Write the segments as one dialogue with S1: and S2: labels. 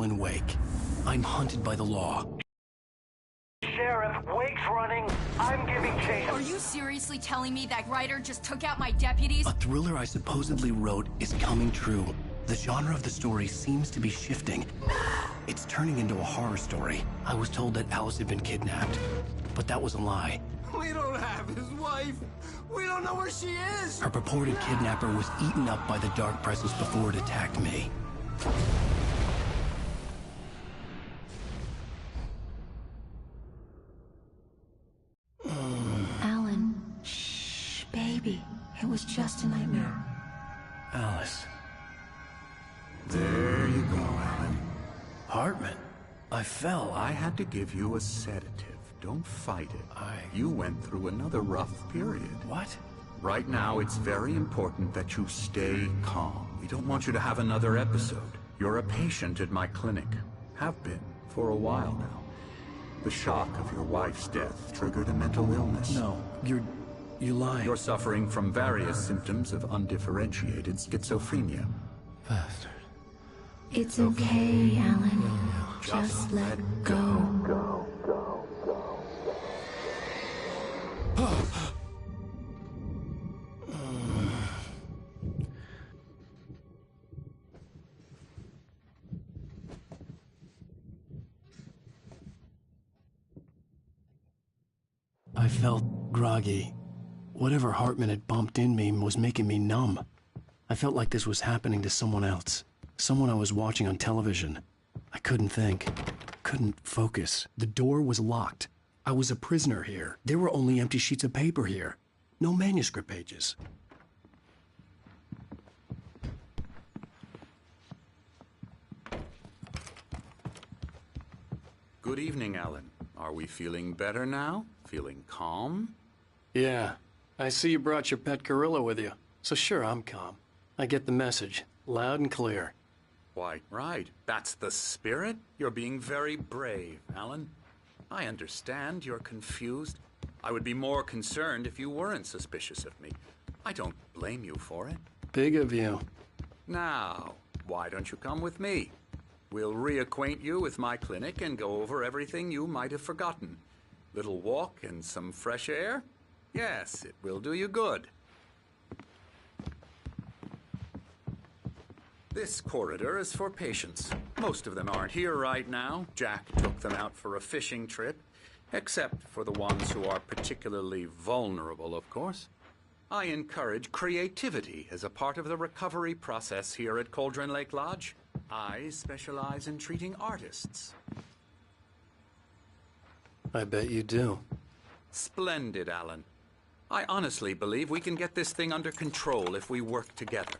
S1: Alan Wake. I'm hunted by the law.
S2: Sheriff, Wake's running. I'm giving chase.
S3: Are you seriously telling me that writer just took out my deputies?
S1: A thriller I supposedly wrote is coming true. The genre of the story seems to be shifting. It's turning into a horror story. I was told that Alice had been kidnapped, but that was a lie.
S4: We don't have his wife. We don't know where she is.
S1: Her purported kidnapper was eaten up by the dark presence before it attacked me.
S5: Alan, shh, baby. It was just a nightmare.
S1: Alice.
S6: There you go, Alan.
S1: Hartman. I fell.
S6: I had to give you a sedative. Don't fight it. You went through another rough period.
S1: What?
S6: Right now, it's very important that you stay calm. We don't want you to have another episode. You're a patient at my clinic. Have been for a while now. The shock of your wife's death triggered a mental illness.
S1: No, you're lying.
S6: You're suffering from various symptoms of undifferentiated schizophrenia.
S1: Bastard.
S5: It's okay, Alan. Just let go.
S1: I felt groggy. Whatever Hartman had bumped in me was making me numb. I felt like this was happening to someone else. Someone I was watching on television. I couldn't think. Couldn't focus. The door was locked. I was a prisoner here. There were only empty sheets of paper here. No manuscript pages.
S6: Good evening, Alan. Are we feeling better now? Feeling calm?
S1: Yeah. I see you brought your pet gorilla with you. So sure, I'm calm. I get the message. Loud and clear.
S6: Why, right. That's the spirit. You're being very brave, Alan. I understand you're confused. I would be more concerned if you weren't suspicious of me. I don't blame you for it.
S1: Big of you.
S6: Now, why don't you come with me? We'll reacquaint you with my clinic and go over everything you might have forgotten. Little walk and some fresh air? Yes, it will do you good. This corridor is for patients. Most of them aren't here right now. Jack took them out for a fishing trip, except for the ones who are particularly vulnerable, of course. I encourage creativity as a part of the recovery process here at Cauldron Lake Lodge. I specialize in treating artists.
S1: I bet you do.
S6: Splendid, Alan. I honestly believe we can get this thing under control if we work together.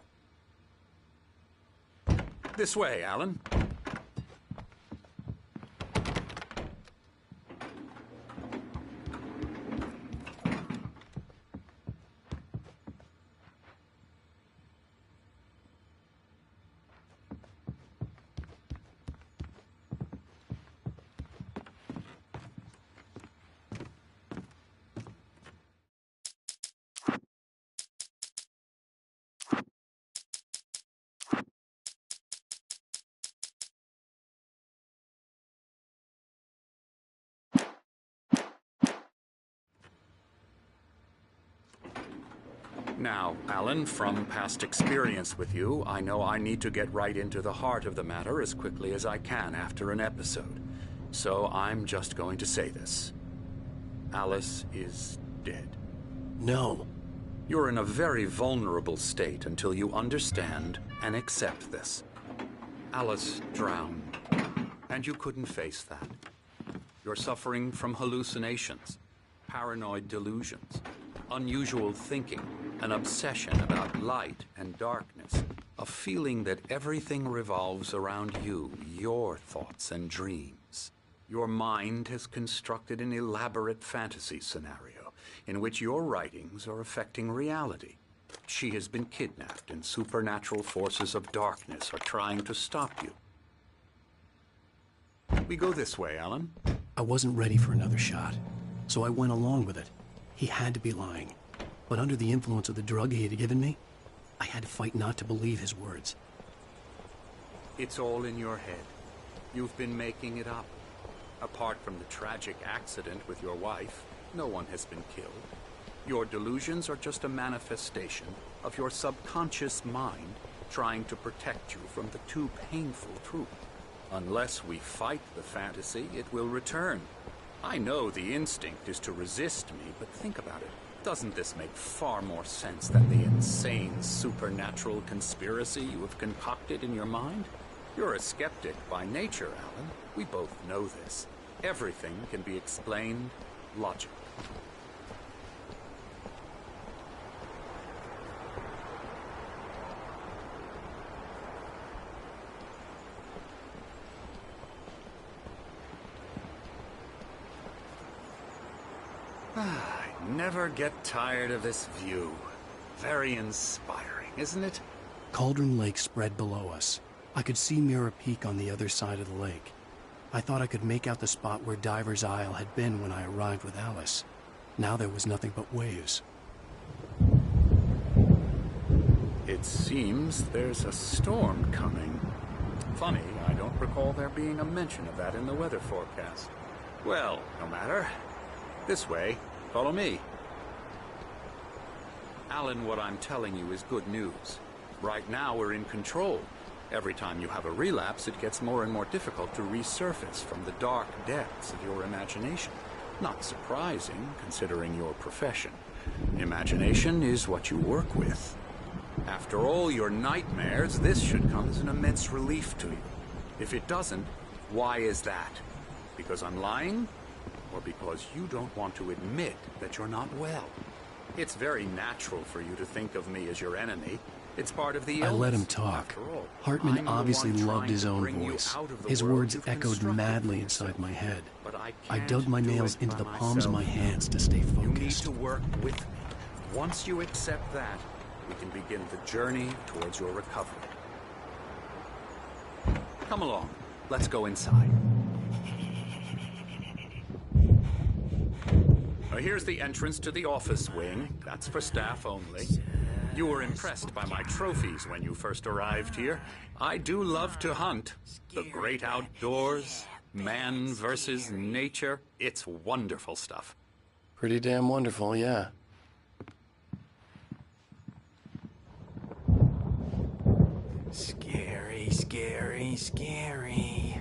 S6: This way, Alan. Now, Alan, from past experience with you, I know I need to get right into the heart of the matter as quickly as I can after an episode. So I'm just going to say this. Alice is dead.
S1: No.
S6: You're in a very vulnerable state until you understand and accept this. Alice drowned, and you couldn't face that. You're suffering from hallucinations, paranoid delusions, unusual thinking, an obsession about light and darkness, a feeling that everything revolves around you, your thoughts and dreams. Your mind has constructed an elaborate fantasy scenario in which your writings are affecting reality. She has been kidnapped and supernatural forces of darkness are trying to stop you. We go this way, Alan.
S1: I wasn't ready for another shot, so I went along with it. He had to be lying. But under the influence of the drug he had given me, I had to fight not to believe his words.
S6: It's all in your head. You've been making it up. Apart from the tragic accident with your wife, no one has been killed. Your delusions are just a manifestation of your subconscious mind trying to protect you from the too painful truth. Unless we fight the fantasy, it will return. I know the instinct is to resist me, but think about it. Doesn't this make far more sense than the insane supernatural conspiracy you have concocted in your mind? You're a skeptic by nature, Alan. We both know this. Everything can be explained logically. I never get tired of this view. Very inspiring, isn't it?
S1: Cauldron Lake spread below us. I could see Mirror Peak on the other side of the lake. I thought I could make out the spot where Diver's Isle had been when I arrived with Alice. Now there was nothing but waves.
S6: It seems there's a storm coming. Funny, I don't recall there being a mention of that in the weather forecast. Well, no matter. This way. Follow me. Alan, what I'm telling you is good news. Right now we're in control. Every time you have a relapse, it gets more and more difficult to resurface from the dark depths of your imagination. Not surprising, considering your profession. Imagination is what you work with. After all your nightmares, this should come as an immense relief to you. If it doesn't, why is that? Because I'm lying? Or because you don't want to admit that you're not well? It's very natural for you to think of me as your enemy. It's part of the illness.
S1: I let him talk. Hartman obviously loved his own voice. His words echoed madly inside my head. I dug my nails into the palms of my hands to stay focused.
S6: You need to work with me. Once you accept that, we can begin the journey towards your recovery. Come along. Let's go inside. Here's the entrance to the office wing. That's for staff only. You were impressed by my trophies when you first arrived here. I do love to hunt. The great outdoors, man versus nature. It's wonderful stuff.
S1: Pretty damn wonderful, yeah.
S4: Scary, scary, scary.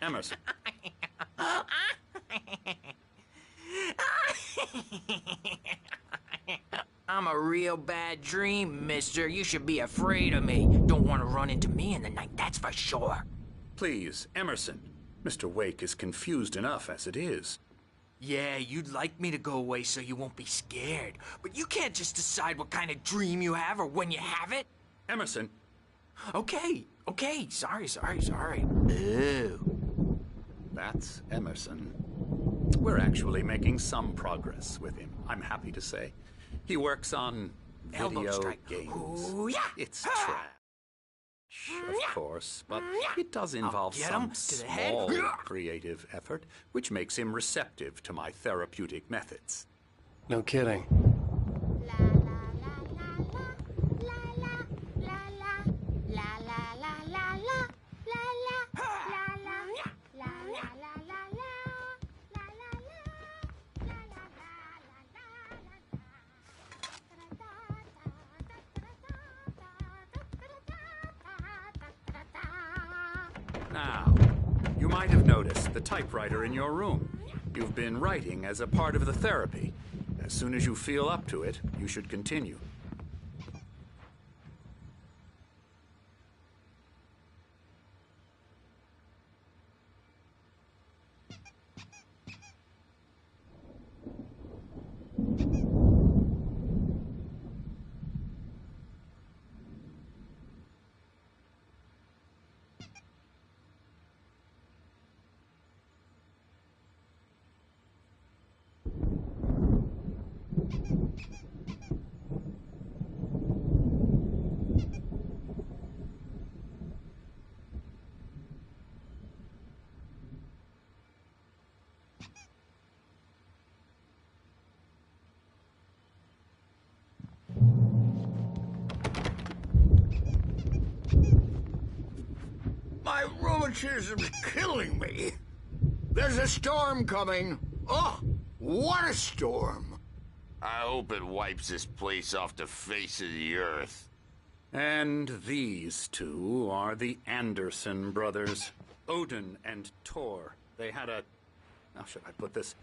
S6: Emerson.
S4: I'm a real bad dream, mister. You should be afraid of me. Don't want to run into me in the night, that's for sure.
S6: Please, Emerson. Mr. Wake is confused enough as it is.
S4: Yeah, you'd like me to go away so you won't be scared. But you can't just decide what kind of dream you have or when you have it.
S6: Emerson.
S4: Okay. Sorry. Ew.
S6: That's Emerson. We're actually making some progress with him, I'm happy to say. He works on
S4: Elbow
S6: video
S4: strike.
S6: games.
S4: Ooh, yeah.
S6: It's trash, of course, but it does involve
S4: get
S6: some
S4: him to the head.
S6: small creative effort, which makes him receptive to my therapeutic methods.
S1: No kidding.
S6: Now, you might have noticed the typewriter in your room. You've been writing as a part of the therapy. As soon as you feel up to it, you should continue.
S7: which is killing me. There's a storm coming. Oh, what a storm.
S8: I hope it wipes this place off the face of the earth.
S6: And these two are the Anderson brothers, Odin and Thor. They had how should I put this?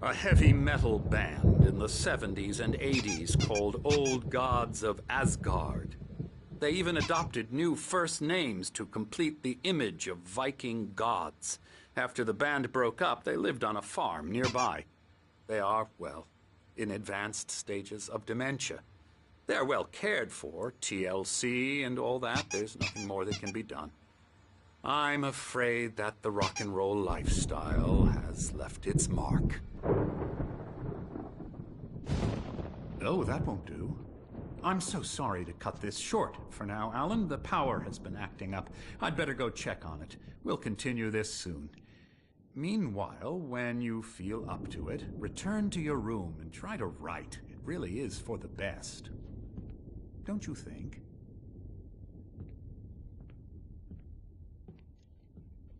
S6: A heavy metal band in the 70s and 80s called Old Gods of Asgard. They even adopted new first names to complete the image of Viking gods. After the band broke up, they lived on a farm nearby. They are, well, in advanced stages of dementia. They're well cared for, TLC and all that. There's nothing more that can be done. I'm afraid that the rock and roll lifestyle has left its mark.
S9: Oh, that won't do. I'm so sorry to cut this short for now, Alan. The power has been acting up. I'd better go check on it. We'll continue this soon. Meanwhile, when you feel up to it, return to your room and try to write. It really is for the best. Don't you think?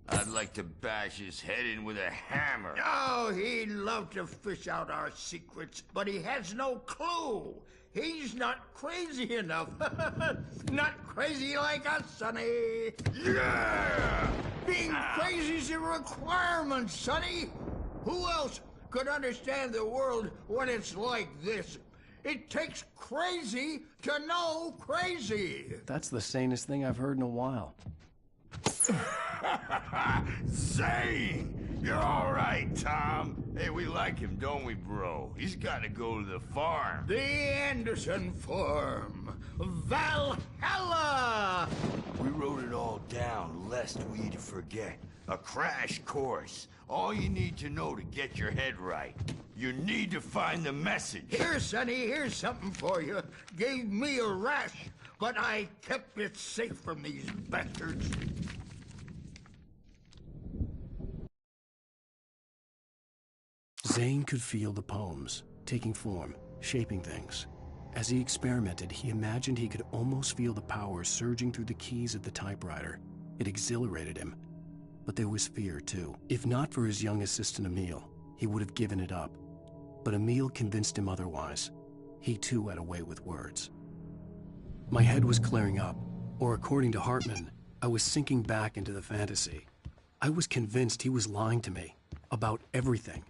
S8: I'd like to bash his head in with a hammer.
S7: Oh, he'd love to fish out our secrets, but he has no clue. He's not crazy enough. Not crazy like us, Sonny.
S8: Yeah!
S7: Being crazy's a requirement, Sonny. Who else could understand the world when it's like this? It takes crazy to know crazy.
S1: That's the sanest thing I've heard in a while.
S8: Zane! You're all right, Tom. Hey, we like him, don't we, bro? He's got to go to the farm.
S7: The Anderson Farm. Valhalla!
S8: We wrote it all down, lest we forget. A crash course. All you need to know to get your head right. You need to find the message.
S7: Here, Sonny, here's something for you. Gave me a rash, but I kept it safe from these bastards.
S1: Zane could feel the poems, taking form, shaping things. As he experimented, he imagined he could almost feel the power surging through the keys of the typewriter. It exhilarated him. But there was fear, too. If not for his young assistant Emil, he would have given it up. But Emil convinced him otherwise. He too had a way with words. My head was clearing up, or according to Hartman, I was sinking back into the fantasy. I was convinced he was lying to me, about everything.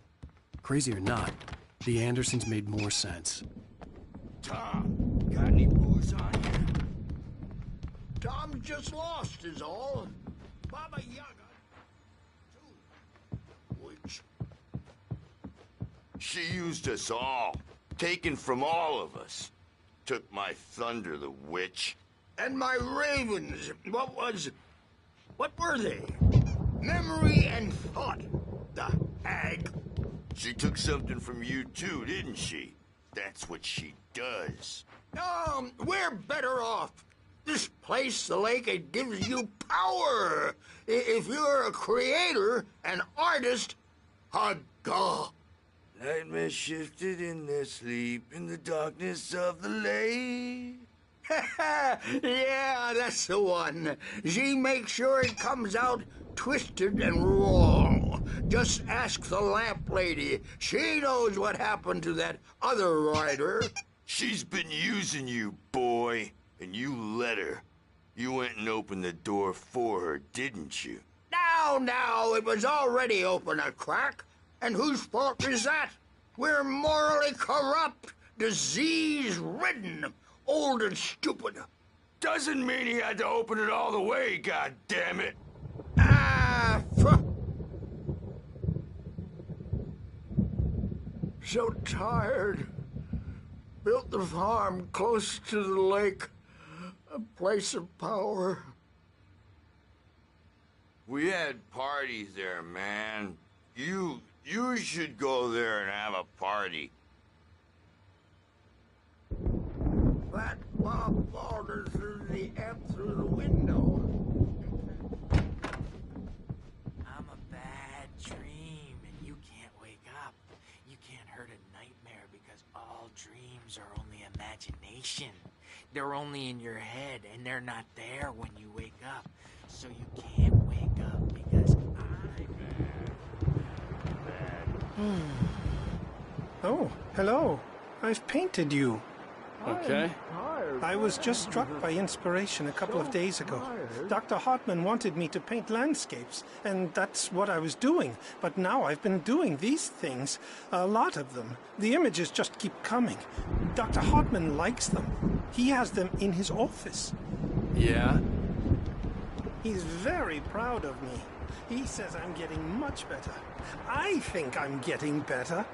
S1: Crazy or not, the Andersons made more sense.
S8: Tom, got any booze on you?
S7: Tom's just lost is all. Baba Yaga, too. Which...
S8: She used us all. Taken from all of us. Took my thunder, the witch.
S7: And my ravens, what were they? Memory and thought, the hag.
S8: She took something from you too, didn't she? That's what she does.
S7: We're better off. This place, the lake, it gives you power. If you're a creator, an artist, a god.
S8: Nightmare shifted in their sleep in the darkness of the lake.
S7: Yeah, that's the one. She makes sure it comes out twisted and wrong. Just ask the lamp lady. She knows what happened to that other rider.
S8: She's been using you, boy, and you let her. You went and opened the door for her, didn't you?
S7: Now, it was already open a crack. And whose fault is that? We're morally corrupt, disease-ridden, old and stupid.
S8: Doesn't mean he had to open it all the way, goddammit.
S7: So tired. Built the farm close to the lake, a place of power.
S8: We had parties there, man. You should go there and have a party.
S7: That Bob faltered through the amp through the window.
S4: I'm a bad dream, and you can't wake up. You can't hurt a nightmare because all dreams are only imagination. They're only in your head, and they're not there when you wake up. So you can't wake up.
S10: Oh, hello. I've painted you.
S1: Okay.
S10: I was just struck by inspiration a couple of days ago. Dr. Hartman wanted me to paint landscapes, and that's what I was doing. But now I've been doing these things, a lot of them. The images just keep coming. Dr. Hartman likes them. He has them in his office.
S1: Yeah?
S10: He's very proud of me. He says I'm getting much better. I think I'm getting better.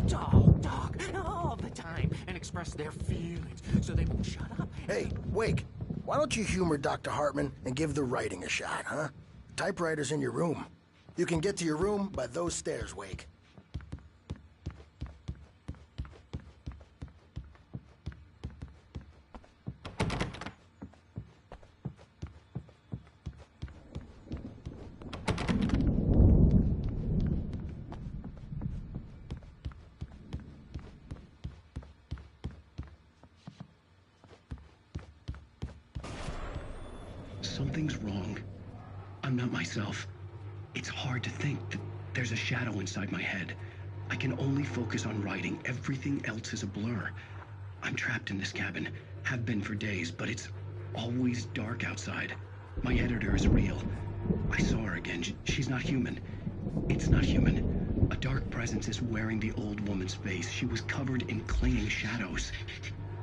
S4: Talk all the time and express their feelings so they won't shut up.
S11: Hey, Wake, why don't you humor Dr. Hartman and give the writing a shot, huh? Typewriter's in your room. You can get to your room by those stairs, Wake.
S1: Something's wrong. I'm not myself. It's hard to think that there's a shadow inside my head. I can only focus on writing. Everything else is a blur. I'm trapped in this cabin. Have been for days, but it's always dark outside. My editor is real. I saw her again. She's not human. It's not human. A dark presence is wearing the old woman's face. She was covered in clinging shadows.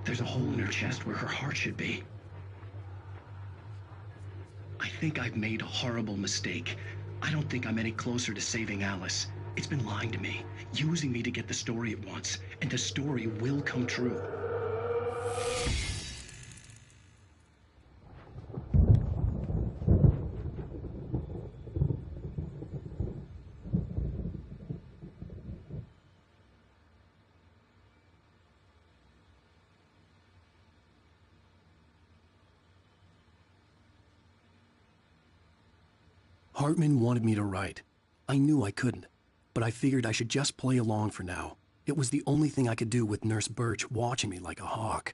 S1: There's a hole in her chest where her heart should be. I think I've made a horrible mistake. I don't think I'm any closer to saving Alice. It's been lying to me, using me to get the story it wants, and the story will come true. Hartman wanted me to write. I knew I couldn't, but I figured I should just play along for now. It was the only thing I could do with Nurse Birch watching me like a hawk.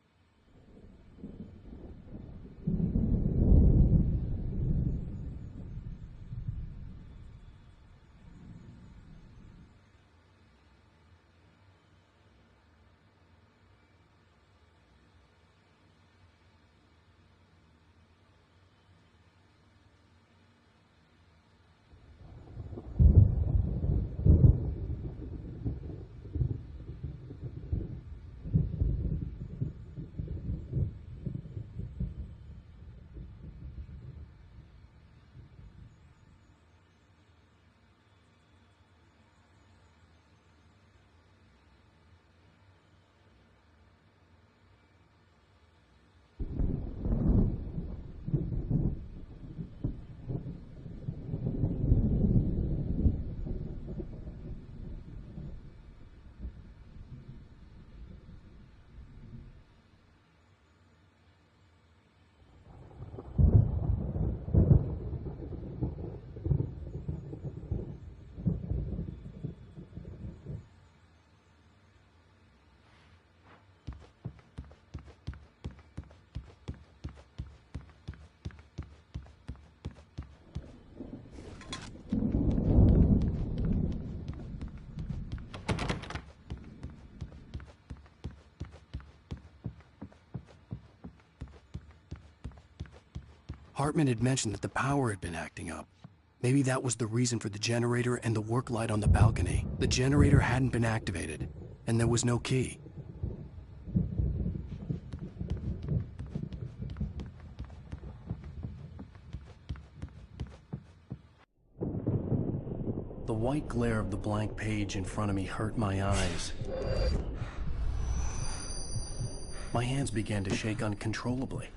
S1: Hartman had mentioned that the power had been acting up. Maybe that was the reason for the generator and the work light on the balcony. The generator hadn't been activated, and there was no key. The white glare of the blank page in front of me hurt my eyes. My hands began to shake uncontrollably.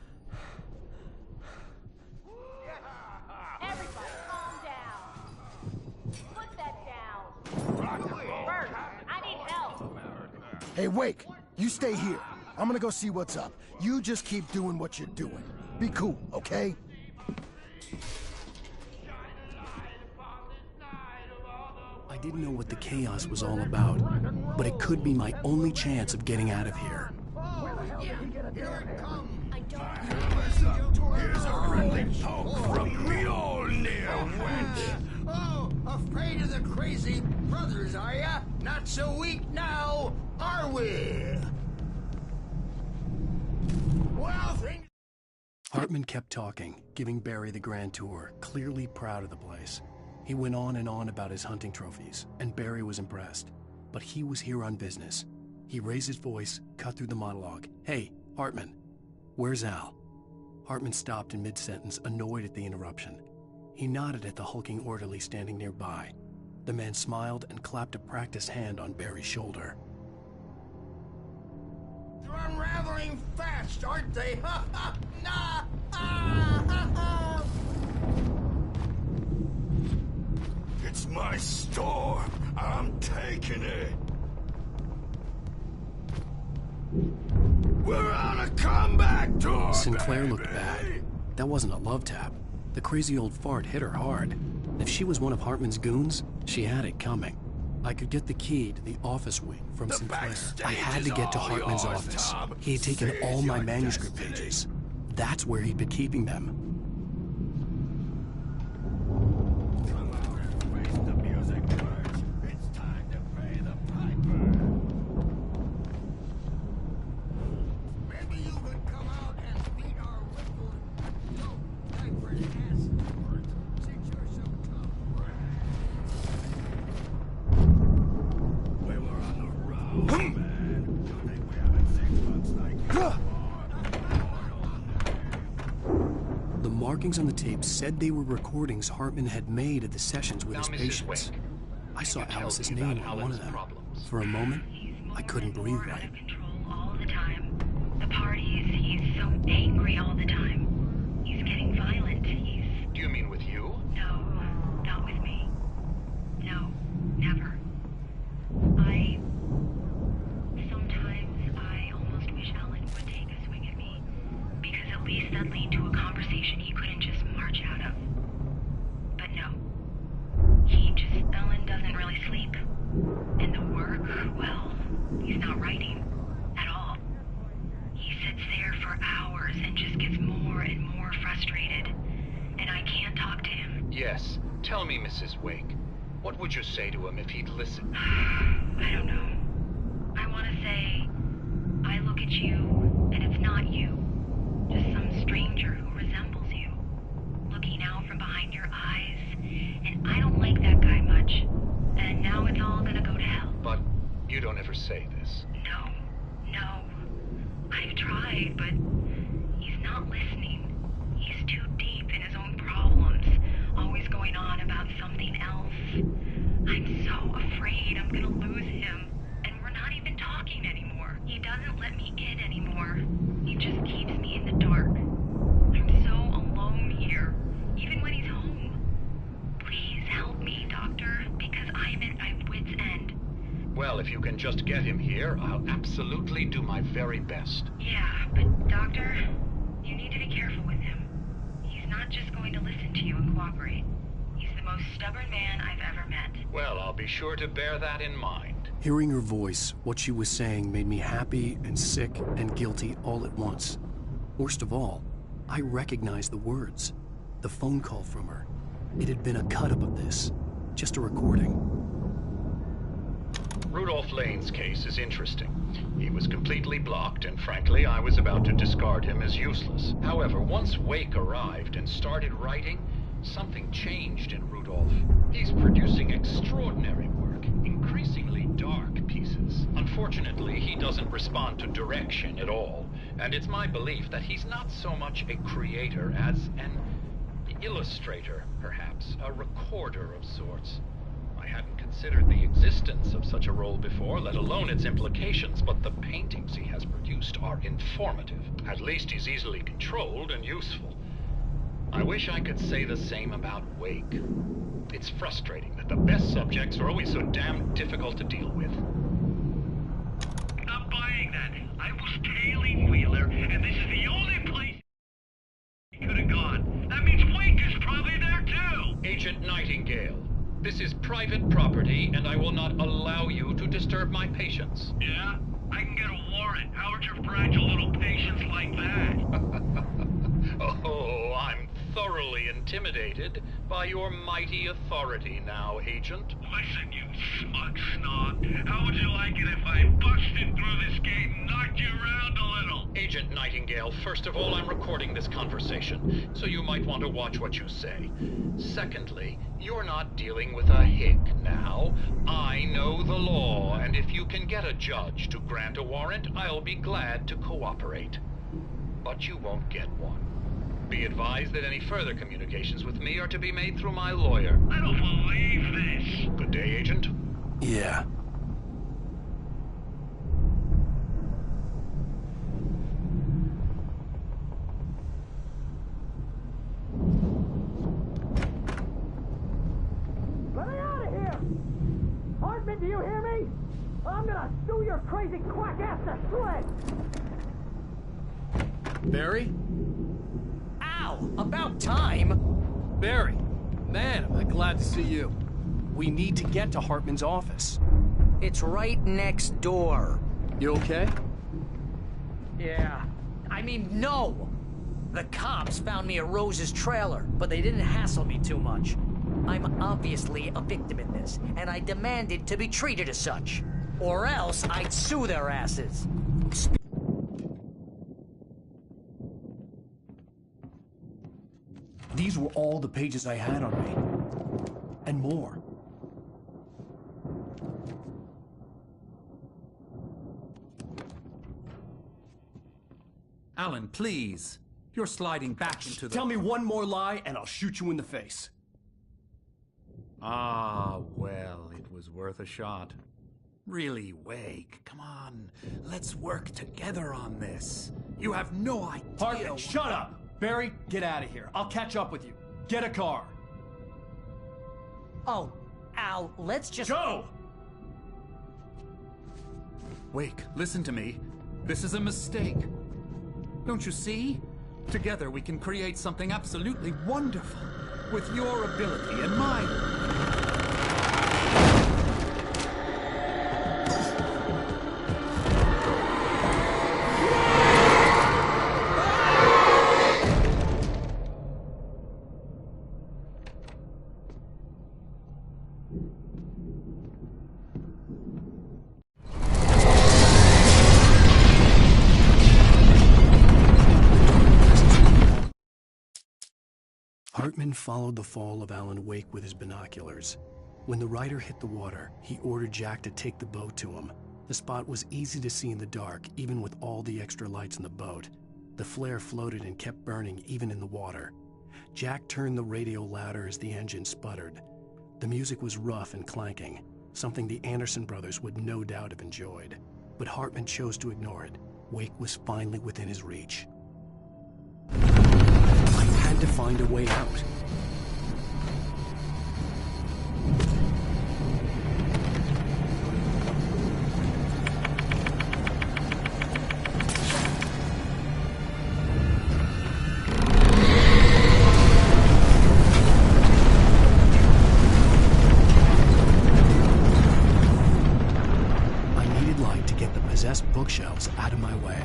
S12: Everybody, calm down. Put that down. Bert, I need help.
S11: Hey, Wake, you stay here. I'm gonna go see what's up. You just keep doing what you're doing. Be cool, okay?
S1: I didn't know what the chaos was all about, but it could be my only chance of getting out of here.
S7: Here it comes.
S5: I don't.
S8: Here's a friendly poke from the old near-witch.
S7: Oh, afraid of the crazy brothers, are ya? Not so weak now, are we? Well, things...
S1: Hartman kept talking, giving Barry the grand tour, clearly proud of the place. He went on and on about his hunting trophies, and Barry was impressed. But he was here on business. He raised his voice, cut through the monologue. Hey, Hartman, where's Al? Hartman stopped in mid-sentence, annoyed at the interruption. He nodded at the hulking orderly standing nearby. The man smiled and clapped a practiced hand on Barry's shoulder.
S7: They're unraveling fast, aren't they? Ha ha! Nah! Ah, ha, ha.
S8: It's my store. I'm taking it. We're on a comeback tour,
S1: Sinclair
S8: baby.
S1: looked bad. That wasn't a love tap. The crazy old fart hit her hard. If she was one of Hartman's goons, she had it coming. I could get the key to the office wing from Sinclair. I had to get to Hartman's office. He had taken all my manuscript pages. That's where he'd been keeping them. The markings on the tape said they were recordings Hartman had made at the sessions with his patients. I saw Alice's name on one of them. For a moment, I couldn't breathe right.
S5: All the time. The parties, he's so angry all the time. He's getting violent.
S13: Do you mean with you?
S5: No, not with me. No, never. Sometimes I almost wish Alan would take a swing at me. Because at least that'd lead to a conversation he couldn't just march out of. But no. Alan doesn't really sleep. And the work, well, he's not writing at all. He sits there for hours and just gets more and more frustrated. And I can't talk to him.
S13: Yes. Tell me, Mrs. Wake. What would you say to him if he'd listen?
S5: I don't know. I want to say, I look at you, and it's not you. Just some stranger who resembles you. Looking out from behind your eyes. And I don't like that guy much. And now it's all gonna go to hell.
S13: But you don't ever say this.
S5: No. I've tried, but he's not listening. He's too deep in his own problems. Always going on about something else. I'm so afraid I'm gonna lose him. And we're not even talking anymore. He doesn't let me in anymore. He just keeps me in the dark. I'm so alone here, even when he's home. Please help me, Doctor, because I'm at my wit's end.
S13: Well, if you can just get him here, I'll absolutely do my very best.
S5: Yeah, but Doctor, you need to be careful with him. He's not just going to listen to you and cooperate. He's the most stubborn man I've ever met.
S13: Well, I'll be sure to bear that in mind.
S1: Hearing her voice, what she was saying made me happy and sick and guilty all at once. Worst of all, I recognized the words. The phone call from her. It had been a cut-up of this. Just a recording.
S13: Rudolph Lane's case is interesting. He was completely blocked, and frankly, I was about to discard him as useless. However, once Wake arrived and started writing, something changed in Rudolph. He's producing extraordinary work, increasingly dark pieces. Unfortunately, he doesn't respond to direction at all, and it's my belief that he's not so much a creator as an illustrator, perhaps, a recorder of sorts. I hadn't considered the existence of such a role before, let alone its implications, but the paintings he has produced are informative. At least he's easily controlled and useful. I wish I could say the same about Wake. It's frustrating that the best subjects are always so damn difficult to deal with.
S2: Not buying that. I was tailing Wheeler, and this is the only place he could have gone. That means Wake is probably there too!
S13: Agent Nightingale, this is private property, and I will not allow you to disturb my patients.
S2: Yeah? I can get a warrant warrant. How would your fragile little patience like that?
S13: Oh, I'm thoroughly intimidated by your mighty authority now, Agent.
S2: Listen, you smug snob. How would you like it if I busted through this gate and knocked you around a little?
S13: Agent Nightingale, first of all, I'm recording this conversation, so you might want to watch what you say. Secondly, you're not dealing with a hick now. I know the law, and if you can get a judge to grant a warrant, I'll be glad to cooperate. But you won't get one. Be advised that any further communications with me are to be made through my lawyer.
S2: I don't believe this.
S13: Good day, Agent.
S1: Yeah.
S14: Let me out of here! Hartman, do you hear me? I'm gonna sue your crazy quack ass to shreds!
S1: Barry?
S14: Ow! About time!
S1: Barry! Man, am I glad to see you. We need to get to Hartman's office.
S14: It's right next door.
S1: You okay?
S14: Yeah. I mean, no! The cops found me at Rose's trailer, but they didn't hassle me too much. I'm obviously a victim in this, and I demanded to be treated as such. Or else I'd sue their asses.
S1: These were all the pages I had on me. And more.
S9: Alan, please. You're sliding back into the...
S1: Tell me one more lie and I'll shoot you in the face.
S9: Ah, well, it was worth a shot. Really, Wake, come on. Let's work together on this. You have no idea...
S1: Hartman, shut up! Barry, get out of here. I'll catch up with you. Get a car.
S14: Oh, Al, let's just...
S1: Go!
S9: Wake, listen to me. This is a mistake. Don't you see? Together we can create something absolutely wonderful. With your ability and mine.
S1: Hartman followed the fall of Alan Wake with his binoculars. When the rider hit the water, he ordered Jack to take the boat to him. The spot was easy to see in the dark, even with all the extra lights in the boat. The flare floated and kept burning even in the water. Jack turned the radio louder as the engine sputtered. The music was rough and clanking, something the Anderson brothers would no doubt have enjoyed. But Hartman chose to ignore it. Wake was finally within his reach. I had to find a way out. I needed light to get the possessed bookshelves out of my way.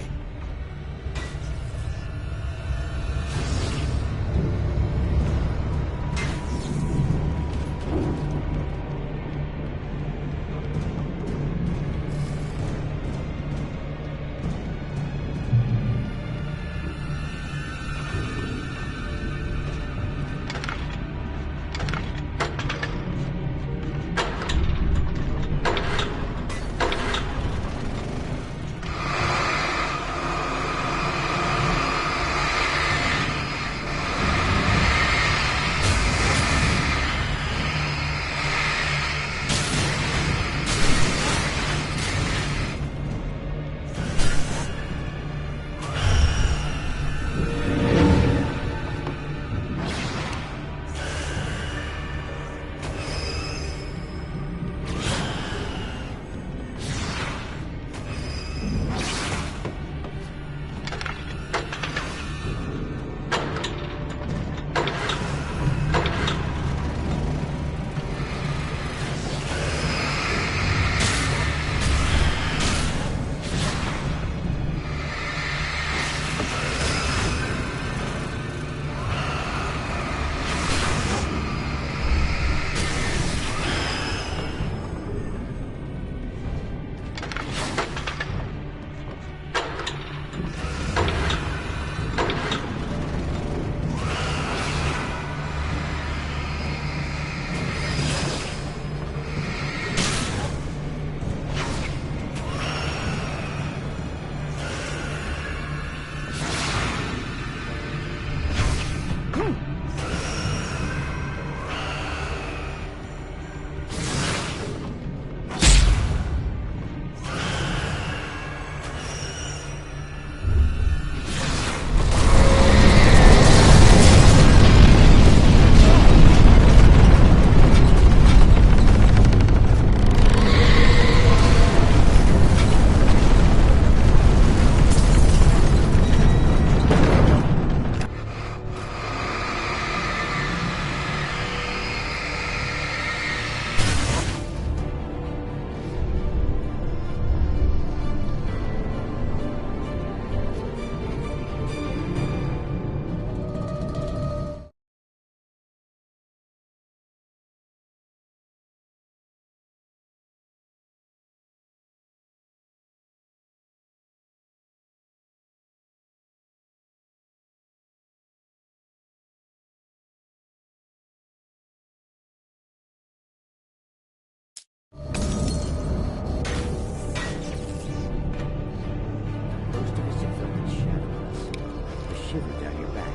S15: shiver down your back.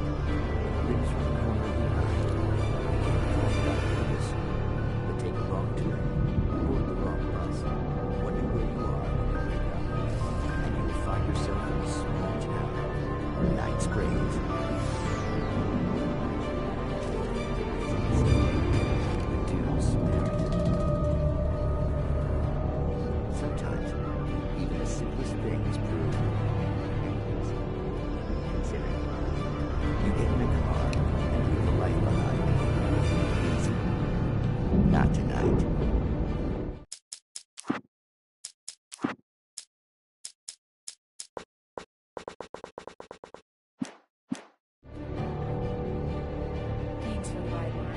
S15: Lives from the corner of your eye. You can't find it on purpose, but take a wrong turn, board the wrong bus, wonder where you are when you wake up, and you will find yourself in a small town, Night Springs. The dunes marry. Sometimes, even the simplest things prove. Consider it. You get in a car and leave a life behind. Easy. Not tonight.
S16: Thanks for the ride, Mark.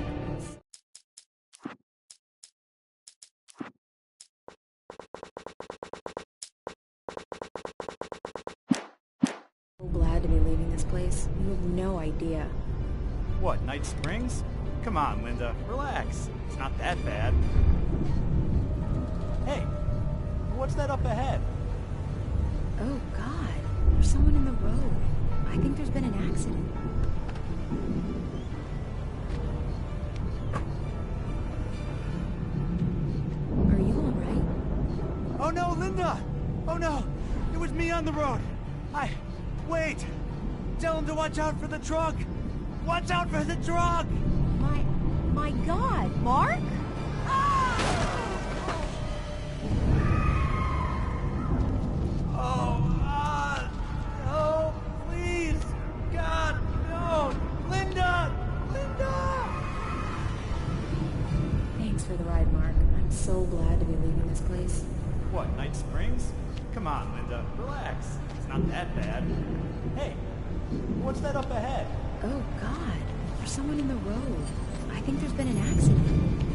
S16: So glad to be leaving this place. You have no idea.
S17: What, Night Springs? Come on, Linda. Relax. It's not that bad. Hey, what's that up ahead?
S16: Oh, God. There's someone in the road. I think there's been an accident. Are you alright?
S17: Oh no, Linda! Oh no! It was me on the road! Wait! Tell him to watch out for the truck! Watch out for the truck!
S16: My God, Mark?
S17: Oh, please! God, no! Linda! Linda!
S16: Thanks for the ride, Mark. I'm so glad to be leaving this place.
S17: What, Night Springs? Come on, Linda. Relax. It's not that bad. Hey, what's that up ahead?
S16: Oh, God. There's someone in the road. I think there's been an accident.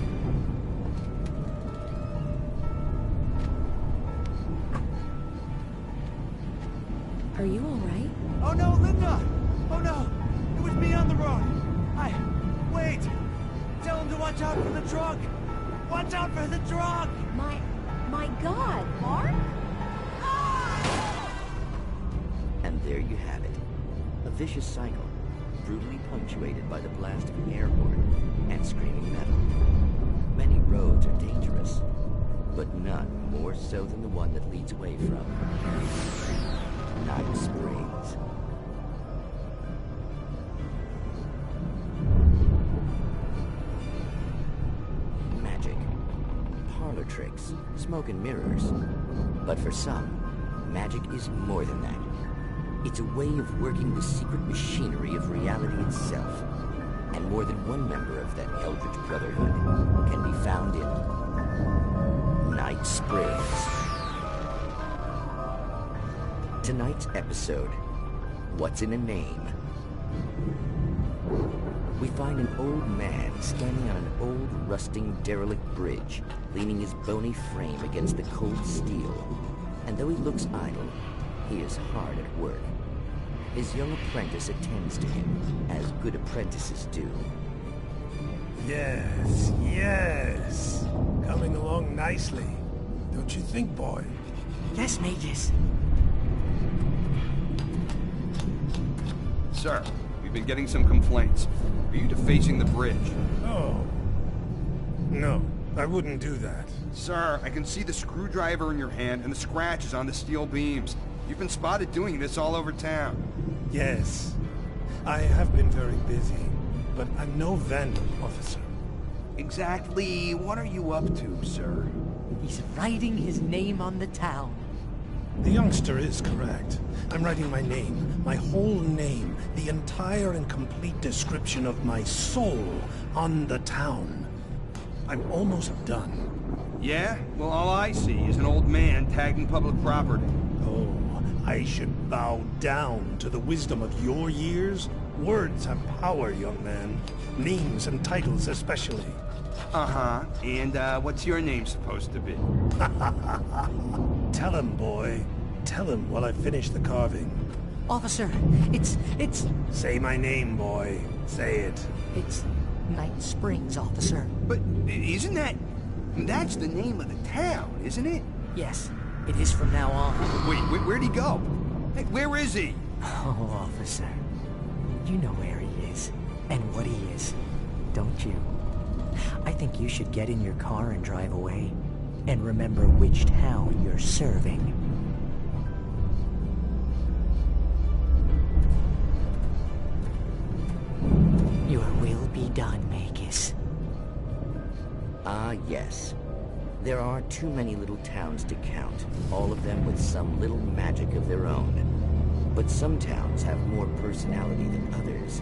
S16: Are you alright?
S17: Oh no, Linda! Oh no! It was me on the road! Wait! Tell him to watch out for the truck! Watch out for the truck!
S16: My God, Mark?
S15: And there you have it. A vicious cycle, brutally punctuated by the blast of an air horn and screaming metal. Many roads are dangerous, but none more so than the one that leads away from Night Springs. Magic, parlor tricks, smoke and mirrors. But for some, magic is more than that. It's a way of working the secret machinery of reality itself. And more than one member of that Eldritch Brotherhood can be found in Night Springs. Tonight's episode, What's in a Name? We find an old man standing on an old, rusting, derelict bridge, leaning his bony frame against the cold steel. And though he looks idle, he is hard at work. His young apprentice attends to him, as good apprentices do.
S10: Yes, yes. Coming along nicely. Don't you think, boy?
S14: Yes, Magus.
S18: Sir, we've been getting some complaints. Are you defacing the bridge?
S10: Oh. No, I wouldn't do that.
S18: Sir, I can see the screwdriver in your hand and the scratches on the steel beams. You've been spotted doing this all over town.
S10: Yes. I have been very busy, but I'm no vandal, officer.
S18: Exactly what are you up to, sir?
S14: He's writing his name on the town.
S10: The youngster is correct. I'm writing my name, my whole name, the entire and complete description of my soul on the town. I'm almost done.
S18: Yeah? Well, all I see is an old man tagging public property.
S10: Oh, I should bow down to the wisdom of your years? Words have power, young man. Names and titles especially.
S18: Uh-huh. And, what's your name supposed to be?
S10: Tell him, boy. Tell him while I finish the carving.
S14: Officer, it's...
S10: Say my name, boy. Say it.
S14: It's Night Springs, officer.
S18: But isn't that... That's the name of the town, isn't it?
S14: Yes, it is from now on.
S18: Wait, where'd he go? Hey, where is he?
S14: Oh, officer. You know where he is, and what he is, don't you? I think you should get in your car and drive away, and remember which town you're serving. Your will be done, Magus.
S15: Ah, yes. There are too many little towns to count, all of them with some little magic of their own. But some towns have more personality than others,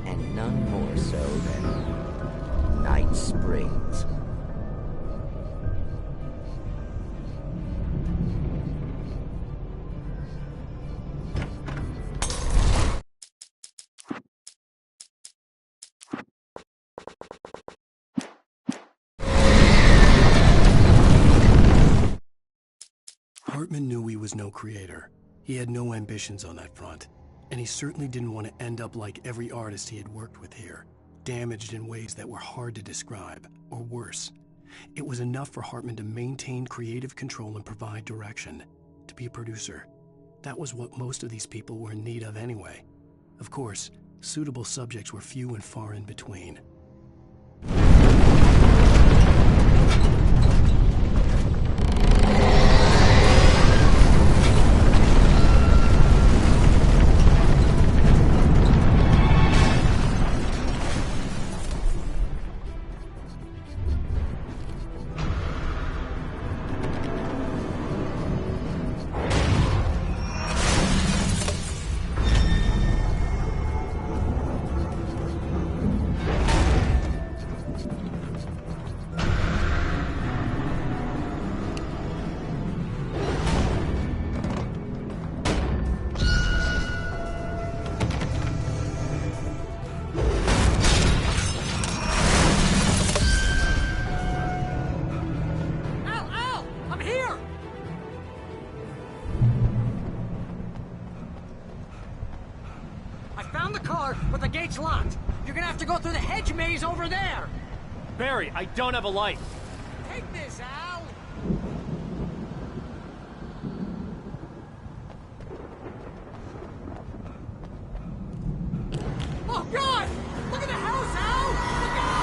S15: and none more so than Night Springs.
S1: Hartman knew he was no creator. He had no ambitions on that front, and he certainly didn't want to end up like every artist he had worked with here, damaged in ways that were hard to describe, or worse. It was enough for Hartman to maintain creative control and provide direction, to be a producer. That was what most of these people were in need of anyway. Of course, suitable subjects were few and far in between.
S14: Locked. You're gonna have to go through the hedge maze over there.
S19: Barry, I don't have a light.
S14: Take this, Al. Oh God! Look at the house, Al! Look out!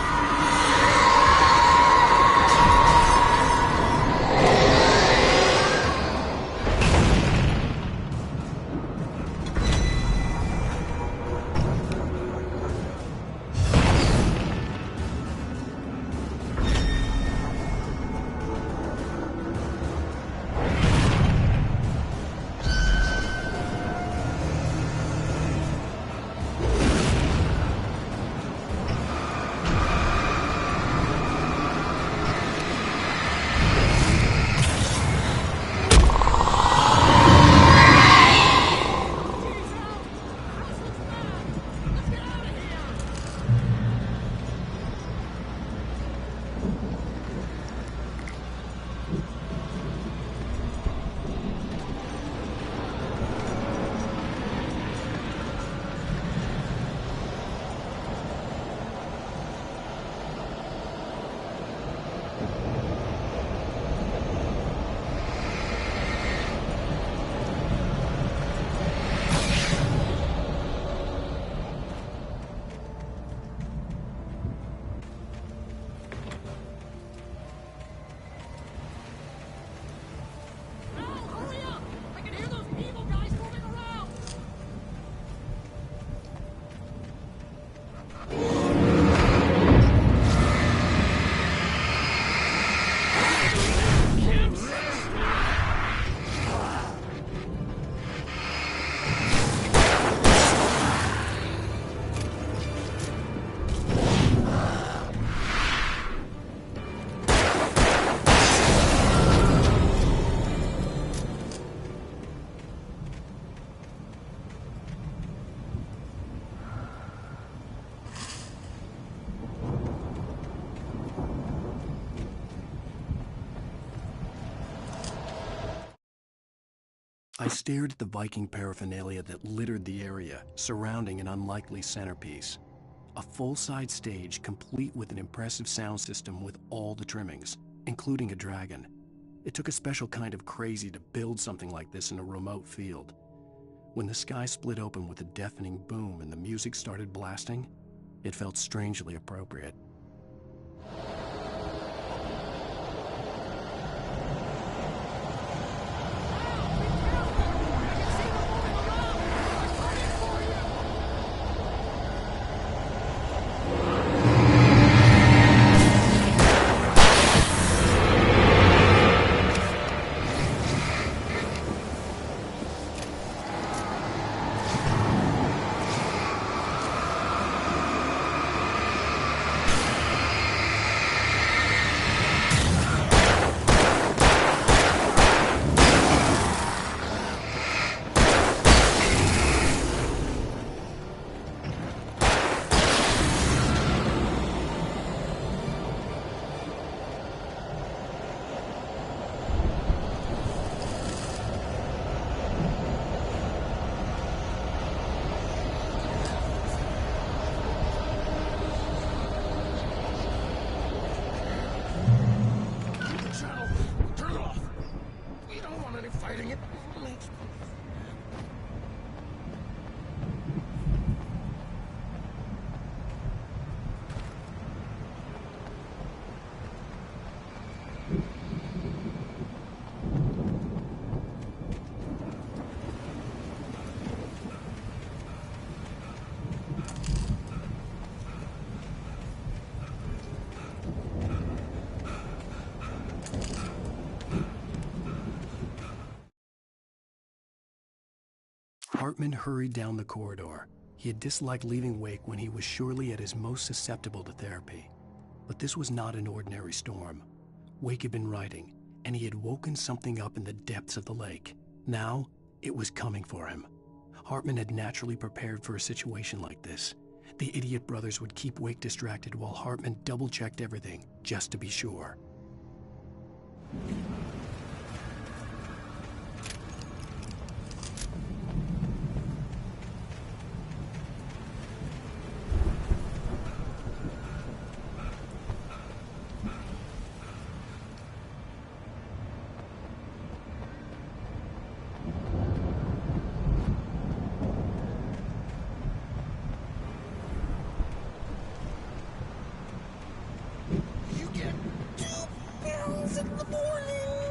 S1: I stared at the Viking paraphernalia that littered the area, surrounding an unlikely centerpiece. A full-size stage complete with an impressive sound system with all the trimmings, including a dragon. It took a special kind of crazy to build something like this in a remote field. When the sky split open with a deafening boom and the music started blasting, it felt strangely appropriate. Hartman hurried down the corridor. He had disliked leaving Wake when he was surely at his most susceptible to therapy. But this was not an ordinary storm. Wake had been writing, and he had woken something up in the depths of the lake. Now, it was coming for him. Hartman had naturally prepared for a situation like this. The idiot brothers would keep Wake distracted while Hartman double-checked everything, just to be sure.
S11: You get 2 pills in the morning.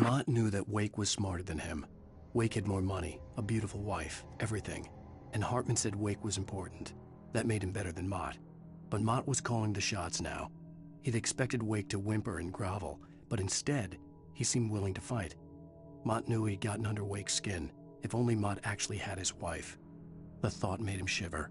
S1: Mott knew that Wake was smarter than him. Wake had more money, a beautiful wife, everything. And Hartman said Wake was important. That made him better than Mott. But Mott was calling the shots now. He'd expected Wake to whimper and grovel, but instead, he seemed willing to fight. Mott knew he'd gotten under Wake's skin. If only Mott actually had his wife. The thought made him shiver.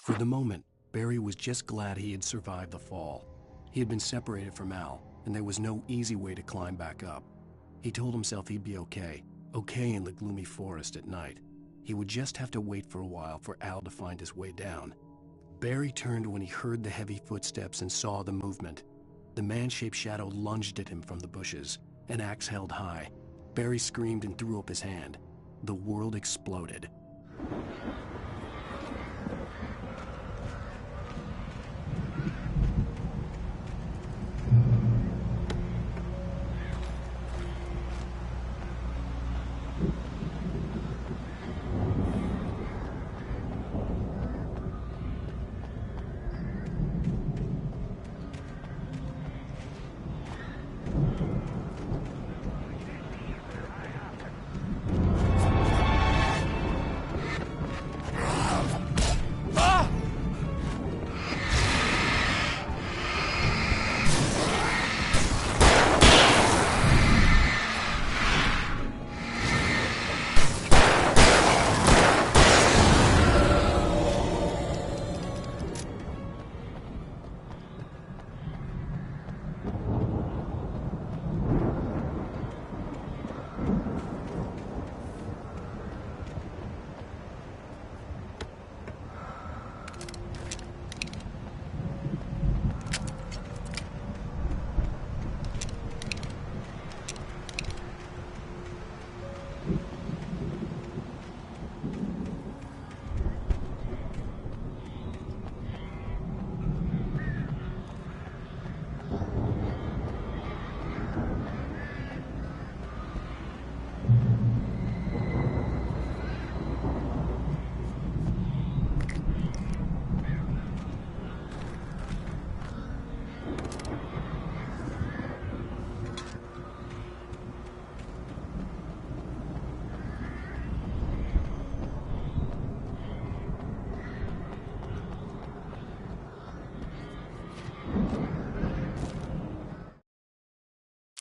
S1: For the moment, Barry was just glad he had survived the fall. He had been separated from Al, and there was no easy way to climb back up. He told himself he'd be okay in the gloomy forest at night. He would just have to wait for a while for Al to find his way down. Barry turned when he heard the heavy footsteps and saw the movement. The man-shaped shadow lunged at him from the bushes, an axe held high. Barry screamed and threw up his hand. The world exploded.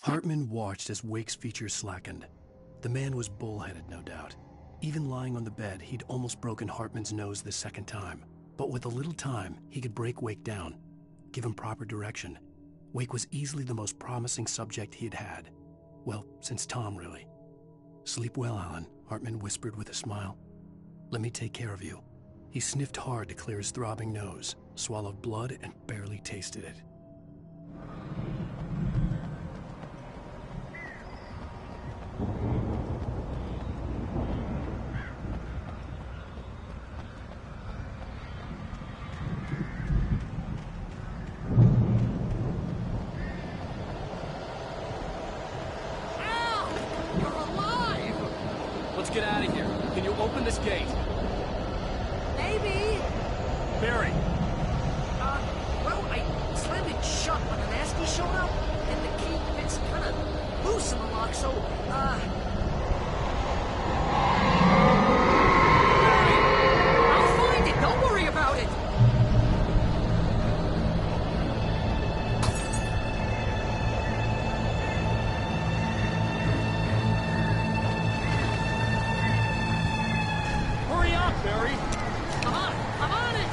S1: Hartman watched as Wake's features slackened. The man was bullheaded, no doubt. Even lying on the bed, he'd almost broken Hartman's nose the second time. But with a little time, he could break Wake down, give him proper direction. Wake was easily the most promising subject he'd had. Well, since Tom, really. "Sleep well, Alan," Hartman whispered with a smile. "Let me take care of you." He sniffed hard to clear his throbbing nose, swallowed blood, and barely tasted it.
S19: Let's get out of here. Can you open this gate? Barry!
S14: Well, I slammed it shut when the nasty showed up, and the key fits kind of loose in the lock, so, Barry, I'll find it, don't worry about it!
S19: Hurry up, Barry!
S14: I'm on it!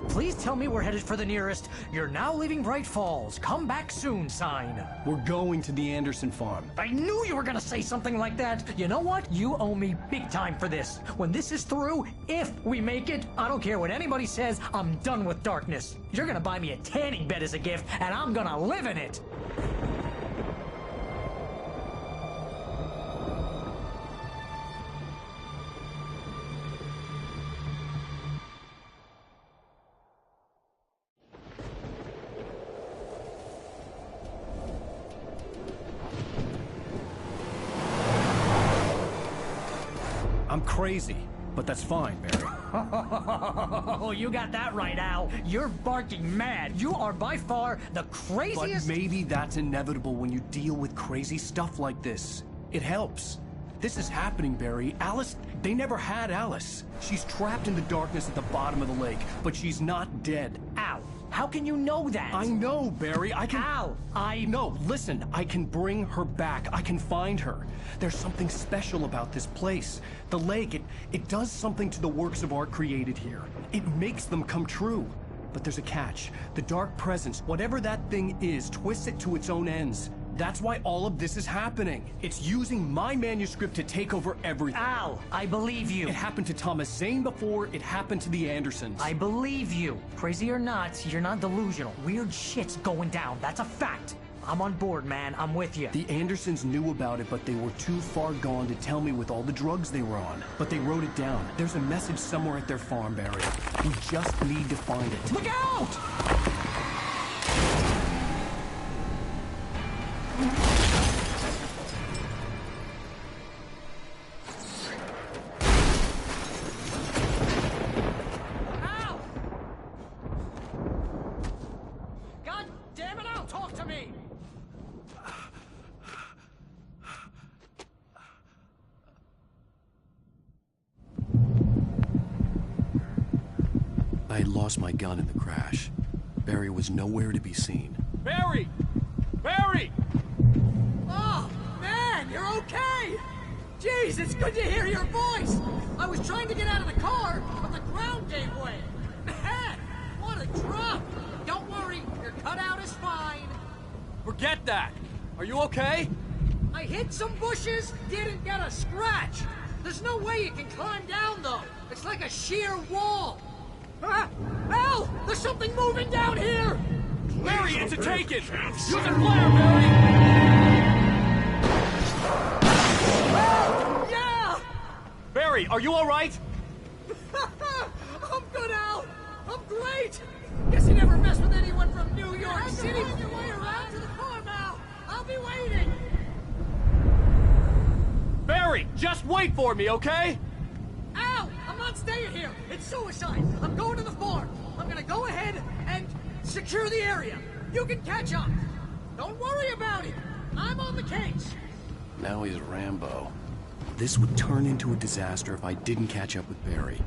S14: Please tell me we're headed for the nearest "You're now leaving Bright Falls. Come back soon" sign.
S1: We're going to the Anderson farm.
S14: I knew you were gonna say something like that. You know what? You owe me big time for this. When this is through, if we make it, I don't care what anybody says, I'm done with darkness. You're gonna buy me a tanning bed as a gift, and I'm gonna live in it.
S1: I'm crazy, but that's fine, Barry.
S14: Oh, you got that right, Al. You're barking mad. You are by far the craziest...
S1: But maybe that's inevitable when you deal with crazy stuff like this. It helps. This is happening, Barry. Alice, they never had Alice. She's trapped in the darkness at the bottom of the lake, but she's not dead.
S14: Al, how can you know that?
S1: I know, Barry. I can...
S14: Al,
S1: No, listen. I can bring her back. I can find her. There's something special about this place. The lake, it does something to the works of art created here. It makes them come true. But there's a catch. The dark presence, whatever that thing is, twists it to its own ends. That's why all of this is happening. It's using my manuscript to take over everything.
S14: Al, I believe you.
S1: It happened to Thomas Zane before, it happened to the Andersons.
S14: I believe you. Crazy or not, you're not delusional. Weird shit's going down. That's a fact. I'm on board, man. I'm with you.
S1: The Andersons knew about it, but they were too far gone to tell me with all the drugs they were on. But they wrote it down. There's a message somewhere at their farm, Barry. We just need to find it.
S14: Look out! Al! God damn it, Al, talk to me!
S1: I had lost my gun in the crash. Barry was nowhere to be seen.
S19: Barry! Barry!
S14: Oh, man, you're okay! Jeez, it's good to hear your voice! I was trying to get out of the car, but the ground gave way. Man, what a drop! Don't worry, your cutout is fine.
S19: Forget that! Are you okay?
S14: I hit some bushes, didn't get a scratch. There's no way you can climb down, though. It's like a sheer wall. Ah! Al! There's something moving down here!
S19: Barry, it's a taken! Use a flare, Barry!
S14: Yeah!
S19: Barry, are you alright?
S14: I'm good, Al! I'm great! Guess you never mess with anyone from New York City! Find your way around to the farm, Al! I'll be waiting!
S19: Barry, just wait for me, okay?
S14: Al! I'm not staying here! It's suicide. I'm going to the farm. I'm gonna go ahead and secure the area. You can catch up. Don't worry about it. I'm on the case.
S1: Now he's Rambo. This would turn into a disaster if I didn't catch up with Barry.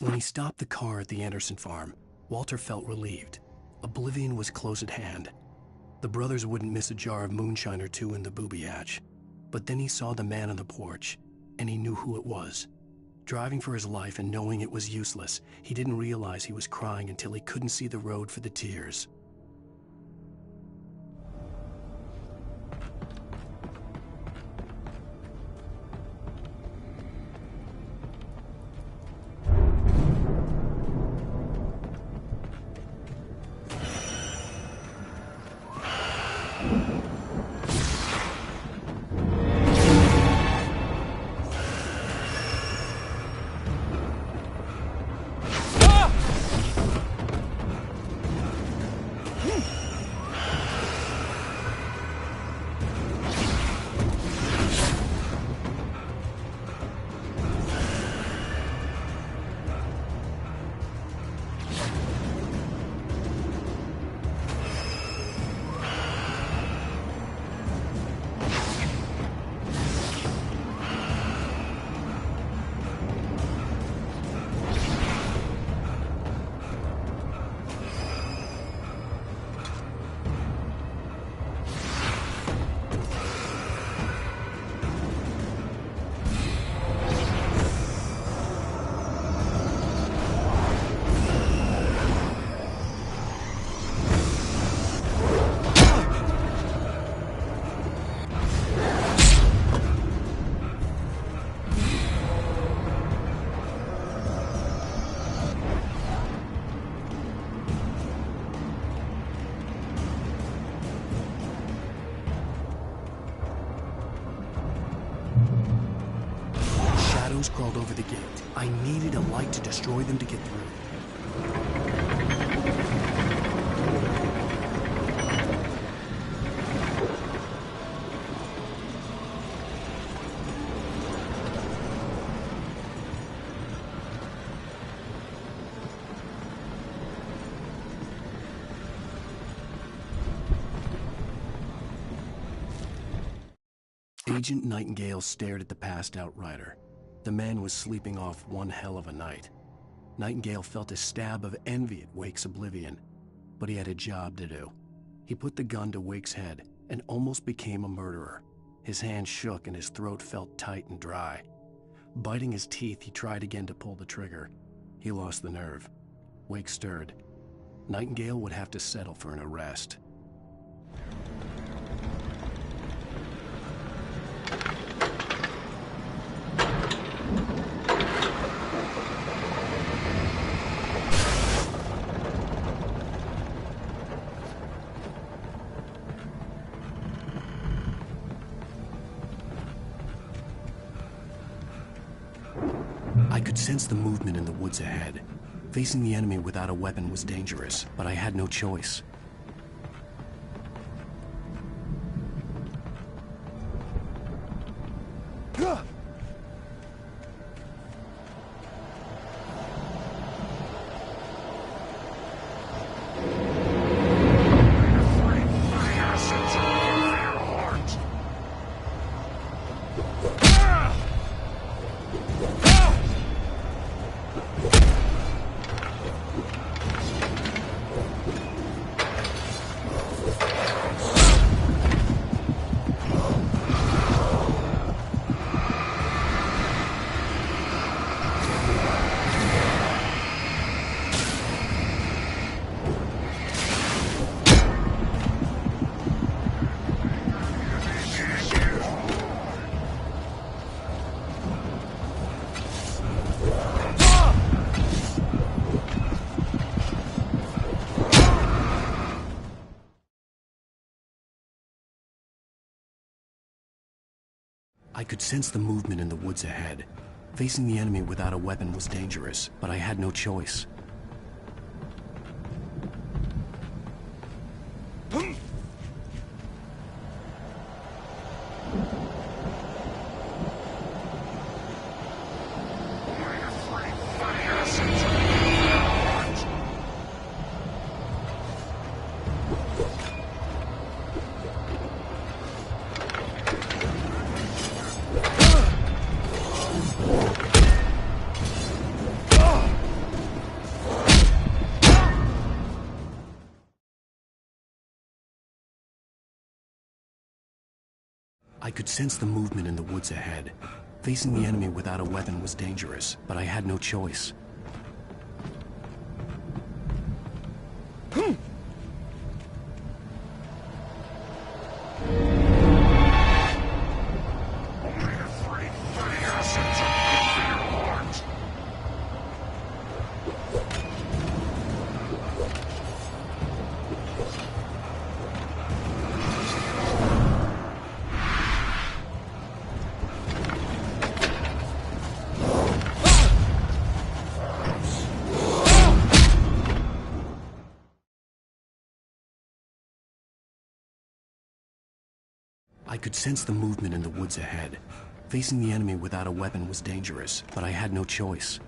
S1: When he stopped the car at the Anderson farm, Walter felt relieved. Oblivion was close at hand. The brothers wouldn't miss a jar of moonshine or two in the booby hatch. But then he saw the man on the porch, and he knew who it was. Driving for his life and knowing it was useless, he didn't realize he was crying until he couldn't see the road for the tears. Crawled over the gate. I needed a light to destroy them to get through. Agent Nightingale stared at the passed-out rider. The man was sleeping off one hell of a night. Nightingale felt a stab of envy at Wake's oblivion, but he had a job to do. He put the gun to Wake's head and almost became a murderer. His hand shook and his throat felt tight and dry. Biting his teeth, he tried again to pull the trigger. He lost the nerve. Wake stirred. Nightingale would have to settle for an arrest. I could sense the movement in the woods ahead. Facing the enemy without a weapon was dangerous, but I had no choice. I could sense the movement in the woods ahead. Facing the enemy without a weapon was dangerous, but I had no choice. I could sense the movement in the woods ahead. Facing the enemy without a weapon was dangerous, but I had no choice. I could sense the movement in the woods ahead. Facing the enemy without a weapon was dangerous, but I had no choice.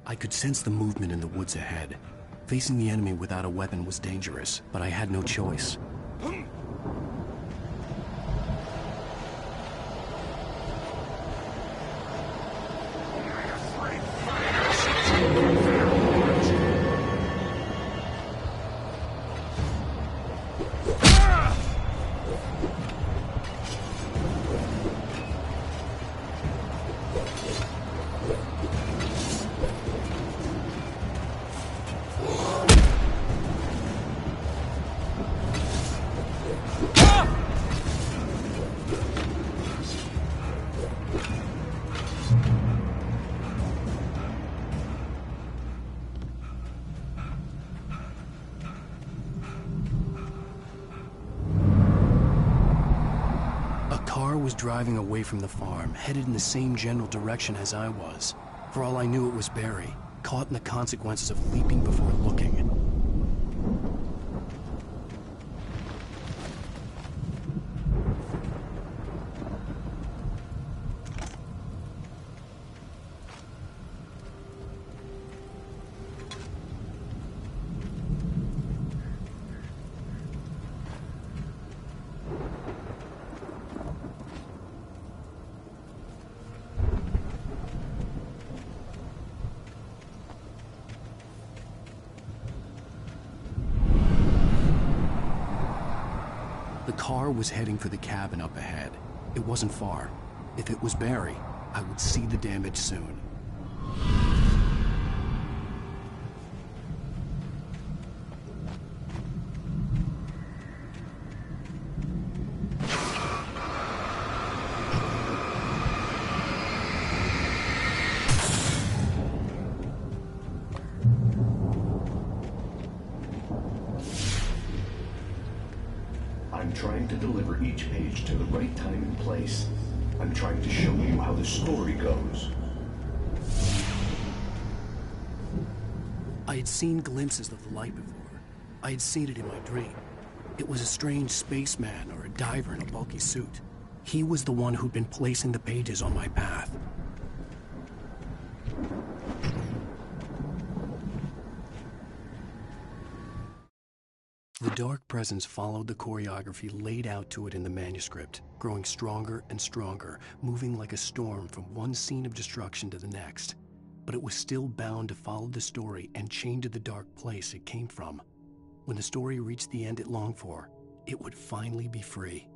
S1: I could sense the movement in the woods ahead. Facing the enemy without a weapon was dangerous, but I had no choice. Was driving away from the farm, headed in the same general direction as I was. For all I knew, it was Barry, caught in the consequences of leaping before looking. The car was heading for the cabin up ahead. It wasn't far. If it was Barry, I would see the damage soon.
S20: I'm trying to deliver each page to the right time and place. I'm trying to show you how the story goes.
S1: I had seen glimpses of the light before. I had seen it in my dream. It was a strange spaceman or a diver in a bulky suit. He was the one who'd been placing the pages on my path. The dark presence followed the choreography laid out to it in the manuscript, growing stronger and stronger, moving like a storm from one scene of destruction to the next. But it was still bound to follow the story and chained to the dark place it came from. When the story reached the end it longed for, it would finally be free.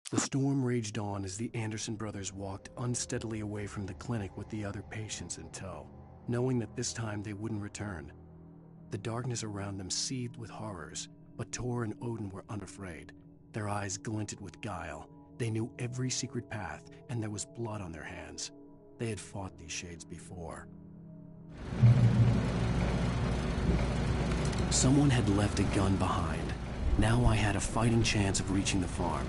S1: The storm raged on as the Anderson brothers walked unsteadily away from the clinic with the other patients in tow, knowing that this time they wouldn't return. The darkness around them seethed with horrors, but Tor and Odin were unafraid. Their eyes glinted with guile. They knew every secret path, and there was blood on their hands. They had fought these shades before. Someone had left a gun behind. Now I had a fighting chance of reaching the farm.